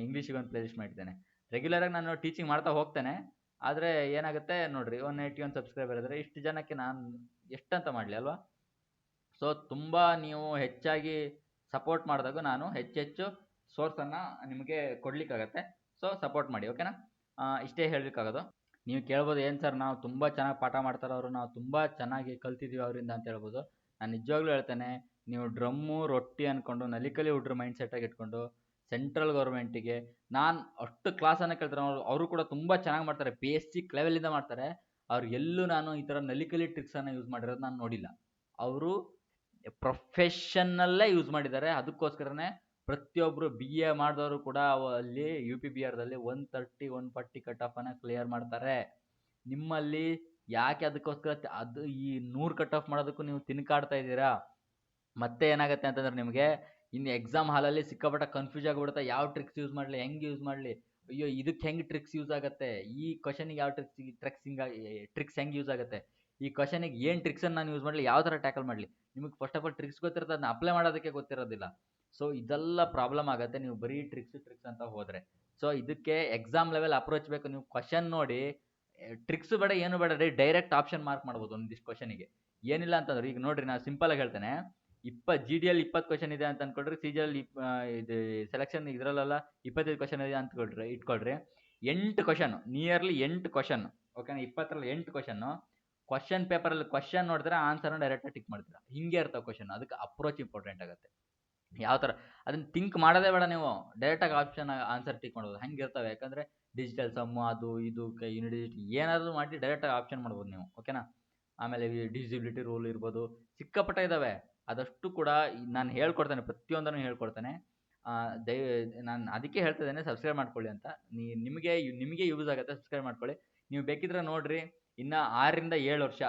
ಇಂಗ್ಲೀಷಿಗೆ ಒಂದು ಪ್ಲೇ ಲಿಸ್ಟ್ ಮಾಡಿದ್ದೇನೆ. ರೆಗ್ಯುಲರಾಗಿ ನಾನು ಟೀಚಿಂಗ್ ಮಾಡ್ತಾ ಹೋಗ್ತೇನೆ. ಆದರೆ ಏನಾಗುತ್ತೆ ನೋಡಿರಿ, 181 ಸಬ್ಸ್ಕ್ರೈಬರ್ ಇದ್ದರೆ ಇಷ್ಟು ಜನಕ್ಕೆ ನಾನು ಎಷ್ಟಂತ ಮಾಡಲಿ ಅಲ್ವಾ? ಸೊ ತುಂಬ ನೀವು ಹೆಚ್ಚಾಗಿ ಸಪೋರ್ಟ್ ಮಾಡಿದಾಗ ನಾನು ಹೆಚ್ಚೆಚ್ಚು ಸೋರ್ಸನ್ನು ನಿಮಗೆ ಕೊಡಲಿಕ್ಕಾಗತ್ತೆ. ಸೊ ಸಪೋರ್ಟ್ ಮಾಡಿ, ಓಕೆನಾ? ಇಷ್ಟೇ ಹೇಳಲಿಕ್ಕಾಗೋದು. ನೀವು ಕೇಳ್ಬೋದು, ಏನು ಸರ್ ನಾವು ತುಂಬ ಚೆನ್ನಾಗಿ ಪಾಠ ಮಾಡ್ತಾರೆ ಅವರು, ನಾವು ತುಂಬ ಚೆನ್ನಾಗಿ ಕಲ್ತಿದ್ದೀವಿ ಅವರಿಂದ ಅಂತ ಹೇಳ್ಬೋದು. ನಾನು ನಿಜವಾಗ್ಲೂ ಹೇಳ್ತೇನೆ, ನೀವು ಡ್ರಮ್ಮು ರೊಟ್ಟಿ ಅಂದ್ಕೊಂಡು ನಲಿಕಲಿ ಹುಡ್ರು ಮೈಂಡ್ ಸೆಟ್ಟಾಗಿ ಇಟ್ಕೊಂಡು ಸೆಂಟ್ರಲ್ ಗೌರ್ಮೆಂಟಿಗೆ ನಾನು ಅಷ್ಟು ಕ್ಲಾಸನ್ನು ಕೇಳ್ತಾರೆ. ಅವರು ಕೂಡ ತುಂಬ ಚೆನ್ನಾಗಿ ಮಾಡ್ತಾರೆ, ಬೇಸಿಕ್ ಲೆವೆಲಿಂದ ಮಾಡ್ತಾರೆ. ಅವ್ರು ಎಲ್ಲೂ ನಾನು ಈ ಥರ ನಲಿಕಲಿ ಟ್ರಿಕ್ಸನ್ನು ಯೂಸ್ ಮಾಡಿರೋದು ನಾನು ನೋಡಿಲ್ಲ. ಅವರು ಪ್ರೊಫೆಷನ್ನಲ್ಲೇ ಯೂಸ್ ಮಾಡಿದ್ದಾರೆ. ಅದಕ್ಕೋಸ್ಕರನೇ ಪ್ರತಿಯೊಬ್ಬರು ಬಿ ಎ ಮಾಡಿದವರು ಕೂಡ ಅಲ್ಲಿ ಯು ಪಿ ಬಿಹಾರದಲ್ಲಿ 130, 140 ಕಟ್ ಆಫನ್ನು ಕ್ಲಿಯರ್ ಮಾಡ್ತಾರೆ. ನಿಮ್ಮಲ್ಲಿ ಯಾಕೆ ಅದಕ್ಕೋಸ್ಕರ ಅದು ಈ 100 ಕಟ್ ಆಫ್ ಮಾಡೋದಕ್ಕೂ ನೀವು ತಿನ್ಕಾಡ್ತಾ ಇದ್ದೀರಾ? ಮತ್ತೆ ಏನಾಗುತ್ತೆ ಅಂತಂದ್ರೆ ನಿಮಗೆ ಇನ್ನು ಎಕ್ಸಾಮ್ ಹಾಲಲ್ಲಿ ಸಿಕ್ಕಾಪಟ್ಟ ಕನ್ಫ್ಯೂಸ್ ಆಗಿಬಿಡುತ್ತೆ. ಯಾವ ಟ್ರಿಕ್ಸ್ ಯೂಸ್ ಮಾಡಲಿ, ಹೆಂಗೆ ಯೂಸ್ ಮಾಡಲಿ, ಅಯ್ಯೋ ಇದಕ್ಕೆ ಹೆಂಗೆ ಟ್ರಿಕ್ಸ್ ಯೂಸ್ ಆಗುತ್ತೆ, ಈ ಕ್ವಶನಿಗೆ ಯಾವ ಟ್ರಿಕ್ಸ್ ಹೆಂಗೆ ಯೂಸ್ ಆಗುತ್ತೆ, ಈ ಕ್ವಶನಿಗೆ ಏನು ಟ್ರಿಕ್ಸನ್ನು ನಾನು ಯೂಸ್ ಮಾಡಲಿ, ಯಾವ ಥರ ಟ್ಯಾಕಲ್ ಮಾಡಲಿ. ನಿಮಗೆ ಫಸ್ಟ್ ಆಫ್ ಆಲ್ ಟ್ರಿಕ್ಸ್ ಗೊತ್ತಿರುತ್ತೆ, ಅದನ್ನ ಅಪ್ಲೈ ಮಾಡೋದಕ್ಕೆ ಗೊತ್ತಿರೋದಿಲ್ಲ. ಸೊ ಇದೆಲ್ಲ ಪ್ರಾಬ್ಲಮ್ ಆಗುತ್ತೆ ನೀವು ಬರೀ ಟ್ರಿಕ್ಸ್ ಅಂತ ಹೋದರೆ. ಸೊ ಇದಕ್ಕೆ ಎಕ್ಸಾಮ್ ಲೆವೆಲ್ ಅಪ್ರೋಚ್ ಬೇಕು. ನೀವು ಕ್ವಶನ್ ನೋಡಿ, ಟ್ರಿಕ್ಸ್ ಬೇಡ, ಏನು ಬೇಡ, ಡೈರೆಕ್ಟ್ ಆಪ್ಷನ್ ಮಾರ್ಕ್ ಮಾಡ್ಬೋದು ಒಂದಿಷ್ಟು ಕ್ವಶನಿಗೆ. ಏನಿಲ್ಲ ಅಂತಂದ್ರೆ ಈಗ ನೋಡಿರಿ, ನಾನು ಸಿಂಪಲಾಗಿ ಹೇಳ್ತೇನೆ. ಜಿ ಡಿಯಲ್ಲಿ 20 ಕ್ವಶನ್ ಇದೆ ಅಂತ ಅಂದ್ಕೊಳ್ರಿ, ಸಿ ಜಿಯಲ್ಲಿ ಇದು ಸೆಲೆಕ್ಷನ್ ಇದರಲ್ಲೆಲ್ಲ 25 ಕ್ವಶನ್ ಇದೆ ಅಂತ ಇಟ್ಕೊಳ್ರಿ. 8 ಕ್ವಶನ್, ನಿಯರ್ಲಿ 8 ಕ್ವಶನ್, ಓಕೆನಾ? 20ರಲ್ಲಿ 8 ಕ್ವಶನ್ನು. ಕ್ವಶನ್ ಪೇಪರಲ್ಲಿ ಕ್ವಶನ್ ನೋಡಿದ್ರೆ ಆನ್ಸರ್ನ ಡೈರೆಕ್ಟಾಗಿ ಟಿಕ್ ಮಾಡ್ತೀರಾ. ಹಿಂಗೆ ಇರ್ತಾವೆ ಕ್ವಶನ್. ಅದಕ್ಕೆ ಅಪ್ರೋಚ್ ಇಂಪಾರ್ಟೆಂಟ್ ಆಗುತ್ತೆ. ಯಾವ ಥರ ಅದನ್ನು ಥಿಂಕ್ ಮಾಡೋದೇ ಬೇಡ, ನೀವು ಡೈರೆಕ್ಟಾಗಿ ಆನ್ಸರ್ ಟಿಕ್ ಮಾಡ್ಬೋದು. ಹಂಗೆ ಇರ್ತವೆ. ಯಾಕಂದರೆ ಡಿಜಿಟಲ್ ಸಮ್ಮು ಅದು ಇದು ಯೂನಿಟ್ ಏನಾದರೂ ಮಾಡಿ ಡೈರೆಕ್ಟಾಗಿ ಆಪ್ಷನ್ ಮಾಡ್ಬೋದು ನೀವು, ಓಕೆನಾ? ಆಮೇಲೆ ಡಿಸಿಬಿಲಿಟಿ ರೂಲ್ ಇರ್ಬೋದು, ಸಿಕ್ಕಾಪಟ್ಟೆ ಇದ್ದಾವೆ. ಅದಷ್ಟು ಕೂಡ ನಾನು ಹೇಳ್ಕೊಡ್ತೇನೆ, ಪ್ರತಿಯೊಂದನ್ನು ಹೇಳ್ಕೊಡ್ತೇನೆ. ದಯ ನಾನು ಅದಕ್ಕೆ ಹೇಳ್ತಾ ಇದ್ದೇನೆ ಸಬ್ಸ್ಕ್ರೈಬ್ ಮಾಡ್ಕೊಳ್ಳಿ ಅಂತ. ನಿಮಗೆ ಯೂಸ್ ಆಗುತ್ತೆ, ಸಬ್ಸ್ಕ್ರೈಬ್ ಮಾಡ್ಕೊಳ್ಳಿ. ನೀವು ಬೇಕಿದ್ರೆ ನೋಡ್ರಿ, ಇನ್ನು 6 ರಿಂದ 7 ವರ್ಷ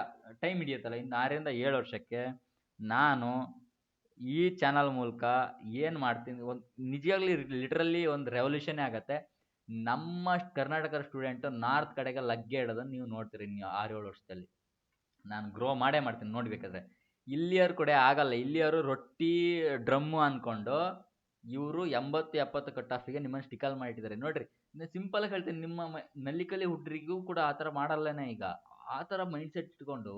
ಟೈಮ್ ಹಿಡಿಯುತ್ತಲ್ಲ, ಇನ್ನು 6 ರಿಂದ 7 ವರ್ಷಕ್ಕೆ ನಾನು ಈ ಚಾನಲ್ ಮೂಲಕ ಏನು ಮಾಡ್ತೀನಿ, ಒಂದು ನಿಜವಾಗ್ಲಿ ಲಿಟ್ರಲಿ ಒಂದು ರೆವಲ್ಯೂಷನ್ನೇ ಆಗತ್ತೆ. ನಮ್ಮ ಕರ್ನಾಟಕದ ಸ್ಟೂಡೆಂಟು ನಾರ್ತ್ ಕಡೆಗೆ ಲಗ್ಗೆ ಇಡೋದನ್ನು ನೀವು ನೋಡ್ತೀರಿ ನೀವು 6-7 ವರ್ಷದಲ್ಲಿ. ನಾನು ಗ್ರೋ ಮಾಡೇ ಮಾಡ್ತೀನಿ ನೋಡ್ಬೇಕಾದ್ರೆ. ಇಲ್ಲಿಯವ್ರು ಕೂಡ ಆಗಲ್ಲ. ಇಲ್ಲಿಯವರು ರೊಟ್ಟಿ ಡ್ರಮ್ಮು ಅನ್ಕೊಂಡು ಇವರು 80-70 ಕಟ್ ಆಫಿಗೆ ನಿಮ್ಮನ್ನು ಸ್ಟಿಕಲ್ ಮಾಡಿಟ್ಟಿದ್ದಾರೆ ನೋಡ್ರಿ. ಸಿಂಪಲ್ ಆಗಿ ಹೇಳ್ತೀನಿ, ನಿಮ್ಮ ನಲ್ಲಿಕಲಿ ಹುಡ್ರಿಗೂ ಕೂಡ ಆ ಥರ ಮಾಡಲ್ಲನೇ ಈಗ. ಆ ಥರ ಮೈಂಡ್ ಸೆಟ್ ಇಟ್ಕೊಂಡು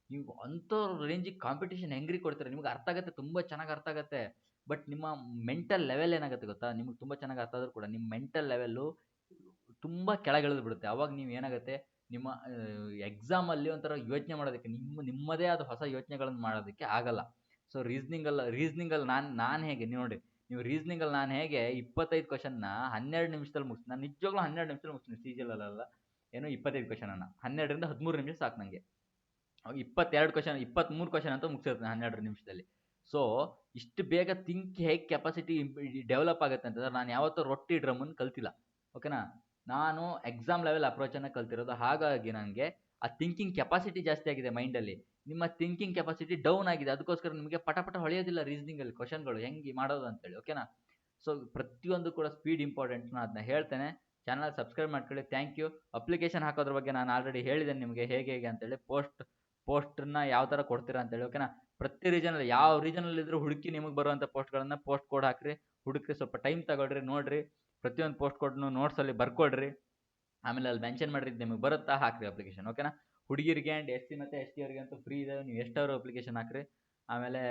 ನೀವು ಅಂಥವ್ರ ರೇಂಜಿಗೆ ಕಾಂಪಿಟೇಷನ್ ಹೆಂಗ್ರಿ ಕೊಡ್ತೀರಾ? ನಿಮ್ಗೆ ಅರ್ಥ ಆಗುತ್ತೆ, ತುಂಬ ಚೆನ್ನಾಗಿ ಅರ್ಥ ಆಗುತ್ತೆ. ಬಟ್ ನಿಮ್ಮ ಮೆಂಟಲ್ ಲೆವೆಲ್ ಏನಾಗುತ್ತೆ ಗೊತ್ತಾ? ನಿಮ್ಗೆ ತುಂಬ ಚೆನ್ನಾಗಿ ಅರ್ಥ ಆದರೂ ಕೂಡ ನಿಮ್ಮ ಮೆಂಟಲ್ ಲೆವೆಲ್ಲು ತುಂಬ ಕೆಳಗಿಳಿದು ಬಿಡುತ್ತೆ. ಅವಾಗ ನೀವು ಏನಾಗುತ್ತೆ, ನಿಮ್ಮ ಎಕ್ಸಾಮಲ್ಲಿ ಒಂಥರ ಯೋಚನೆ ಮಾಡೋದಕ್ಕೆ ನಿಮ್ಮದೇ ಆದ ಹೊಸ ಯೋಚನೆಗಳನ್ನು ಮಾಡೋದಕ್ಕೆ ಆಗಲ್ಲ. ಸೊ ರೀಸ್ನಿಂಗಲ್ಲಿ ನಾನು ಹೇಗೆ ನೋಡಿ, ನೀವು ರೀಸ್ನಿಂಗಲ್ಲಿ ನಾನು ಹೇಗೆ 25 ಕ್ವಶನ್ನ 12 ನಿಮಿಷದಲ್ಲಿ ಮುಗಿಸ್ತೀನಿ. ನಾನು ನಿಜವಾಗ್ಲೂ 12 ನಿಮಿಷದಲ್ಲಿ ಮುಗಿಸ್ತೀನಿ. CGL-ಅಲ್ಲ, ಏನು 25 ಕ್ವಶನನ್ನು 12 ರಿಂದ 13 ನಿಮಿಷ ಸಾಕು ನನಗೆ. 22 ಕ್ವಶನ್ 23 ಕ್ವಶನ್ ಅಂತ ಮುಗಿಸಿರ್ತೀನಿ 12 ನಿಮಿಷದಲ್ಲಿ. ಸೊ ಇಷ್ಟು ಬೇಗ ಹೇಗೆ ಕೆಪಾಸಿಟಿ ಡೆವಲಪ್ ಆಗುತ್ತೆ ಅಂತಂದ್ರೆ, ನಾನು ಯಾವತ್ತೂ ರೊಟ್ಟಿ ಡ್ರಮ್ಮನ್ನು ಕಲ್ತಿಲ್ಲ, ಓಕೆನಾ. ನಾನು ಎಕ್ಸಾಮ್ ಲೆವೆಲ್ ಅಪ್ರೋಚನ್ನು ಕಲ್ತಿರೋದು. ಹಾಗಾಗಿ ನನಗೆ ಆ ಥಿಂಕಿಂಗ್ ಕೆಪಾಸಿಟಿ ಜಾಸ್ತಿ ಆಗಿದೆ ಮೈಂಡಲ್ಲಿ. ನಿಮ್ಮ ಥಿಂಕಿಂಗ್ ಕೆಪಾಸಿಟಿ ಡೌನ್ ಆಗಿದೆ. ಅದಕ್ಕೋಸ್ಕರ ನಿಮಗೆ ಪಟ ಹೊಳೆಯೋದಿಲ್ಲ ರೀಸನಿಂಗಲ್ಲಿ ಕ್ವಶನ್ಗಳು ಹೆಂಗೆ ಮಾಡೋದು ಅಂತೇಳಿ, ಓಕೆನಾ. ಸೊ ಪ್ರತಿಯೊಂದು ಕೂಡ ಸ್ಪೀಡ್ ಇಂಪಾರ್ಟೆಂಟ್, ನಾನು ಅದನ್ನ ಹೇಳ್ತೇನೆ. ಚಾನಲ್ ಸಬ್ಸ್ಕ್ರೈಬ್ ಮಾಡ್ಕೊಳ್ಳಿ. Thank you. ಅಪ್ಲಿಕೇಶನ್ ಹಾಕೋದ್ರ ಬಗ್ಗೆ ನಾನು ಆಲ್ರೆಡಿ ಹೇಳಿದ್ದೇನೆ ನಿಮಗೆ ಹೇಗೆ ಅಂತೇಳಿ. ಪೋಸ್ಟನ್ನ ಯಾವ ಥರ ಕೊಡ್ತೀರಾ ಅಂತೇಳಿ, ಓಕೆನಾ. ಪ್ರತಿ ರೀಜನಲ್ಲಿ ಯಾವ ರೀಜನಲ್ಲಿ ಇದ್ರೂ ಹುಡುಕಿ ನಿಮಗೆ ಬರುವಂಥ ಪೋಸ್ಟ್ಗಳನ್ನು ಪೋಸ್ಟ್ ಕೋಡ್ ಹಾಕ್ರಿ, ಹುಡುಕ್ರಿ, ಸ್ವಲ್ಪ ಟೈಮ್ ತಗೊಳ್ರಿ, ನೋಡಿರಿ. ಪ್ರತಿಯೊಂದು ಪೋಸ್ಟ್ ಕೋಡ್ನು ನೋಟ್ಸಲ್ಲಿ ಬರ್ಕೊಡ್ರಿ. ಆಮೇಲೆ ಅಲ್ಲಿ ಮೆನ್ಷನ್ ಮಾಡಿದ್ದು ನಿಮಗೆ ಬರುತ್ತಾ ಹಾಕ್ರಿ ಅಪ್ಲಿಕೇಶನ್, ಓಕೆನಾ. ಹುಡುಗಿರಿಗೆ ಆ್ಯಂಡ್ SC ಮತ್ತು ST ಅವರಿಗೆ ಅಂತೂ ಫ್ರೀ ಇದೆ. ನೀವು ಎಷ್ಟಾದ್ರು ಅಪ್ಲಿಕೇಶನ್ ಹಾಕ್ರಿ. ಆಮೇಲೆ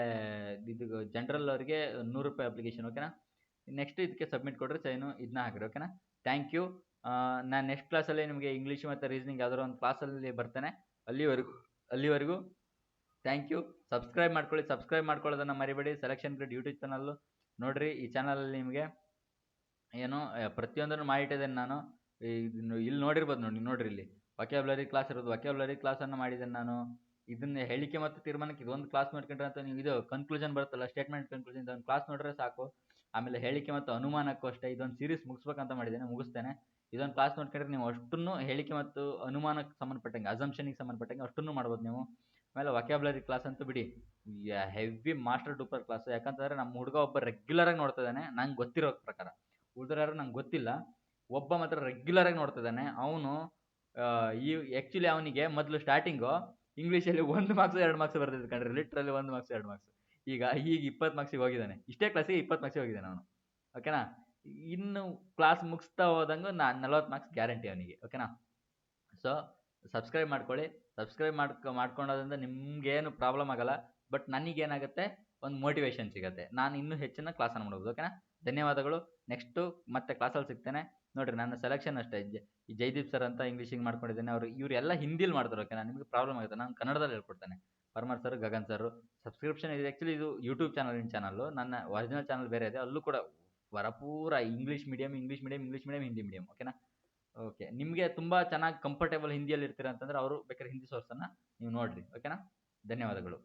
ಇದು ಜನರಲ್ ಅವರಿಗೆ ₹100 ಅಪ್ಲಿಕೇಶನ್, ಓಕೆನಾ. ನೆಕ್ಸ್ಟ್ ಇದಕ್ಕೆ ಸಬ್ಮಿಟ್ ಕೊಡ್ರಿ, ಸೈನು ಇದನ್ನ ಹಾಕ್ರಿ, ಓಕೆನಾ. Thank you. ನಾನು ನೆಕ್ಸ್ಟ್ ಕ್ಲಾಸಲ್ಲಿ ನಿಮಗೆ ಇಂಗ್ಲೀಷ್ ಮತ್ತು ರೀಸನಿಂಗ್ ಯಾವ್ದಾದ್ರು ಒಂದು ಕ್ಲಾಸಲ್ಲಿ ಬರ್ತೇನೆ. ಅಲ್ಲಿವರೆಗೂ ಥ್ಯಾಂಕ್ ಯು. ಸಬ್ಸ್ಕ್ರೈಬ್ ಮಾಡ್ಕೊಳ್ಳಿ. ಸಬ್ಸ್ಕ್ರೈಬ್ ಮಾಡ್ಕೊಳ್ಳೋದನ್ನು ಮರಿಬೇಡಿ. ಸೆಲೆಕ್ಷನ್ ಗ್ರಿಡ್ ಯೂಟ್ಯೂಬ್ ಚಾನಲ್ಲು ನೋಡಿರಿ. ಈ ಚಾನಲಲ್ಲಿ ನಿಮಗೆ ಏನು ಪ್ರತಿಯೊಂದನ್ನು ಮಾಡಿಟ್ಟಿದ್ದೇನೆ ನಾನು. ಇಲ್ಲಿ ನೋಡಿರ್ಬೋದು ನೋಡಿ, ನೋಡ್ರಿ ಇಲ್ಲಿ ವೊಕ್ಯಾಬ್ಯುಲರಿ ಕ್ಲಾಸ್ ಇರೋದು. ವೊಕ್ಯಾಬ್ಯುಲರಿ ಕ್ಲಾಸನ್ನು ಮಾಡಿದ್ದೇನೆ ನಾನು. ಇದನ್ನ ಹೇಳಿಕೆ ಮತ್ತು ತೀರ್ಮಾನಕ್ಕೆ ಇದೊಂದು ಕ್ಲಾಸ್ ನೋಡ್ಕೊಂಡ್ರೆ ಅಂತ ನೀವು ಇದು ಕನ್ಕ್ಲೂಷನ್ ಬರುತ್ತಲ್ಲ, ಸ್ಟೇಟ್ಮೆಂಟ್ ಕನ್ಕ್ಲೂಷನ್, ಇದೊಂದು ಕ್ಲಾಸ್ ನೋಡ್ರೆ ಸಾಕು. ಆಮೇಲೆ ಹೇಳಿಕೆ ಮತ್ತು ಅನುಮಾನಕ್ಕೂ ಅಷ್ಟೇ ಇದೊಂದು ಸೀರೀಸ್ ಮುಗಿಸ್ಬೇಕಂತ ಮಾಡಿದ್ದೇನೆ, ಮುಗಿಸ್ತೇನೆ. ಇದೊಂದು ಕ್ಲಾಸ್ ನೋಡ್ಕೊಂಡ್ರೆ ನೀವು ಅಷ್ಟನ್ನು ಹೇಳಿಕೆ ಮತ್ತು ಅನುಮಾನಕ್ಕೆ ಸಂಬಂಧಪಟ್ಟಂಗೆ, ಅಸಂಪ್ಷನಿಗೆ ಸಂಬಂಧಪಟ್ಟಂಗೆ ಅಷ್ಟನ್ನು ಮಾಡ್ಬೋದು ನೀವು. ಆಮೇಲೆ ವೊಕ್ಯಾಬ್ಯುಲರಿ ಕ್ಲಾಸ್ ಅಂತೂ ಬಿಡಿ, ಹೆವಿ ಮಾಸ್ಟರ್ ಡೂಪರ್ ಕ್ಲಾಸ್. ಯಾಕಂತಂದರೆ ನಮ್ಮ ಹುಡುಗ ಒಬ್ಬ ರೆಗ್ಯುಲರಾಗಿ ನೋಡ್ತಾ ಇದ್ದಾನೆ, ನಂಗೆ ಗೊತ್ತಿರೋ ಪ್ರಕಾರ. ಉಳಿದ್ರಾರು ನಂಗೆ ಗೊತ್ತಿಲ್ಲ, ಒಬ್ಬ ಮಾತ್ರ ರೆಗ್ಯುಲರಾಗಿ ನೋಡ್ತಾ ಇದ್ದಾನೆ. ಅವನು ಆ್ಯಕ್ಚುಲಿ ಅವನಿಗೆ ಮೊದಲು ಸ್ಟಾರ್ಟಿಂಗು ಇಂಗ್ಲೀಷಲ್ಲಿ 1 ಮಾರ್ಕ್ಸ್ 2 ಮಾರ್ಕ್ಸ್ ಬರ್ತಿದ್ದು ಕಂಡ್ರೆ, ಲಿಟ್ರಲಿ 1 ಮಾರ್ಕ್ಸ್ 2 ಮಾರ್ಕ್ಸ್. ಈಗ 20 ಮಾರ್ಕ್ಸಿಗೆ ಹೋಗಿದ್ದಾನೆ. ಇಷ್ಟೇ ಕ್ಲಾಸಿಗೆ 20 ಮಾರ್ಕ್ಸಿಗೆ ಹೋಗಿದ್ದಾನೆ ಅವನು, ಓಕೆನಾ. ಇನ್ನು ಕ್ಲಾಸ್ ಮುಗಿಸ್ತಾ ಹೋದಂಗೆ 40 ಮಾರ್ಕ್ಸ್ ಗ್ಯಾರಂಟಿ ಅವನಿಗೆ, ಓಕೆನಾ. ಸೊ ಸಬ್ಸ್ಕ್ರೈಬ್ ಮಾಡ್ಕೊಳ್ಳಿ. ಸಬ್ಸ್ಕ್ರೈಬ್ ಮಾಡ್ಕೊಳ್ಳೋದ್ರಿಂದ ನಿಮಗೇನು ಪ್ರಾಬ್ಲಮ್ ಆಗಲ್ಲ. ಬಟ್ ನನಗೇನಾಗುತ್ತೆ, ಒಂದು ಮೋಟಿವೇಶನ್ ಸಿಗುತ್ತೆ, ನಾನು ಇನ್ನೂ ಹೆಚ್ಚಿನ ಕ್ಲಾಸನ್ನು ಮಾಡ್ಬೋದು, ಓಕೆನಾ. ಧನ್ಯವಾದಗಳು. ನೆಕ್ಸ್ಟು ಮತ್ತೆ ಕ್ಲಾಸಲ್ಲಿ ಸಿಗ್ತೇನೆ. ನೋಡಿರಿ, ನನ್ನ ಸೆಲೆಕ್ಷನ್ ಅಷ್ಟೇ. ಜೈದೀಪ್ ಸರ್ ಅಂತ ಇಂಗ್ಲೀಷಿಗೆ ಮಾಡ್ಕೊಂಡಿದ್ದೇನೆ. ಇವರೆಲ್ಲ ಹಿಂದಿಲಿ ಮಾಡ್ತಾರೆ, ಓಕೆನಾ. ನಿಮಗೆ ಪ್ರಾಬ್ಲಮ್ ಆಗುತ್ತೆ, ನಾನು ಕನ್ನಡದಲ್ಲಿ ಹೇಳ್ಕೊಡ್ತೇನೆ. Parmar sir, Gagan sir. Subscription ಇದೆ. ಆ್ಯಕ್ಚುಲಿ ಇದು ಯೂಟ್ಯೂಬ್ ಚಾನಲ್ಲು. ನನ್ನ ಒರಿಜಿನಲ್ ಚಾನಲ್ ಬೇರೆ ಇದೆ, ಅಲ್ಲೂ ಕೂಡ ಪೂರ ಇಂಗ್ಲೀಷ್ ಮೀಡಿಯಮ್, ಹಿಂದಿ ಮೀಡಿಯಮ್, ಓಕೆನಾ. ಓಕೆ, ನಿಮಗೆ ತುಂಬ ಚೆನ್ನಾಗಿ ಕಂಫರ್ಟೇಬಲ್ ಹಿಂದಿಯಲ್ಲಿ ಇರ್ತೀರ ಅಂತಂದರೆ ಅವರು ಬೇಕಾದ್ರೆ ಹಿಂದಿ ಸೋರ್ಸನ್ನು ನೀವು ನೋಡಿರಿ, ಓಕೆನಾ. ಧನ್ಯವಾದಗಳು.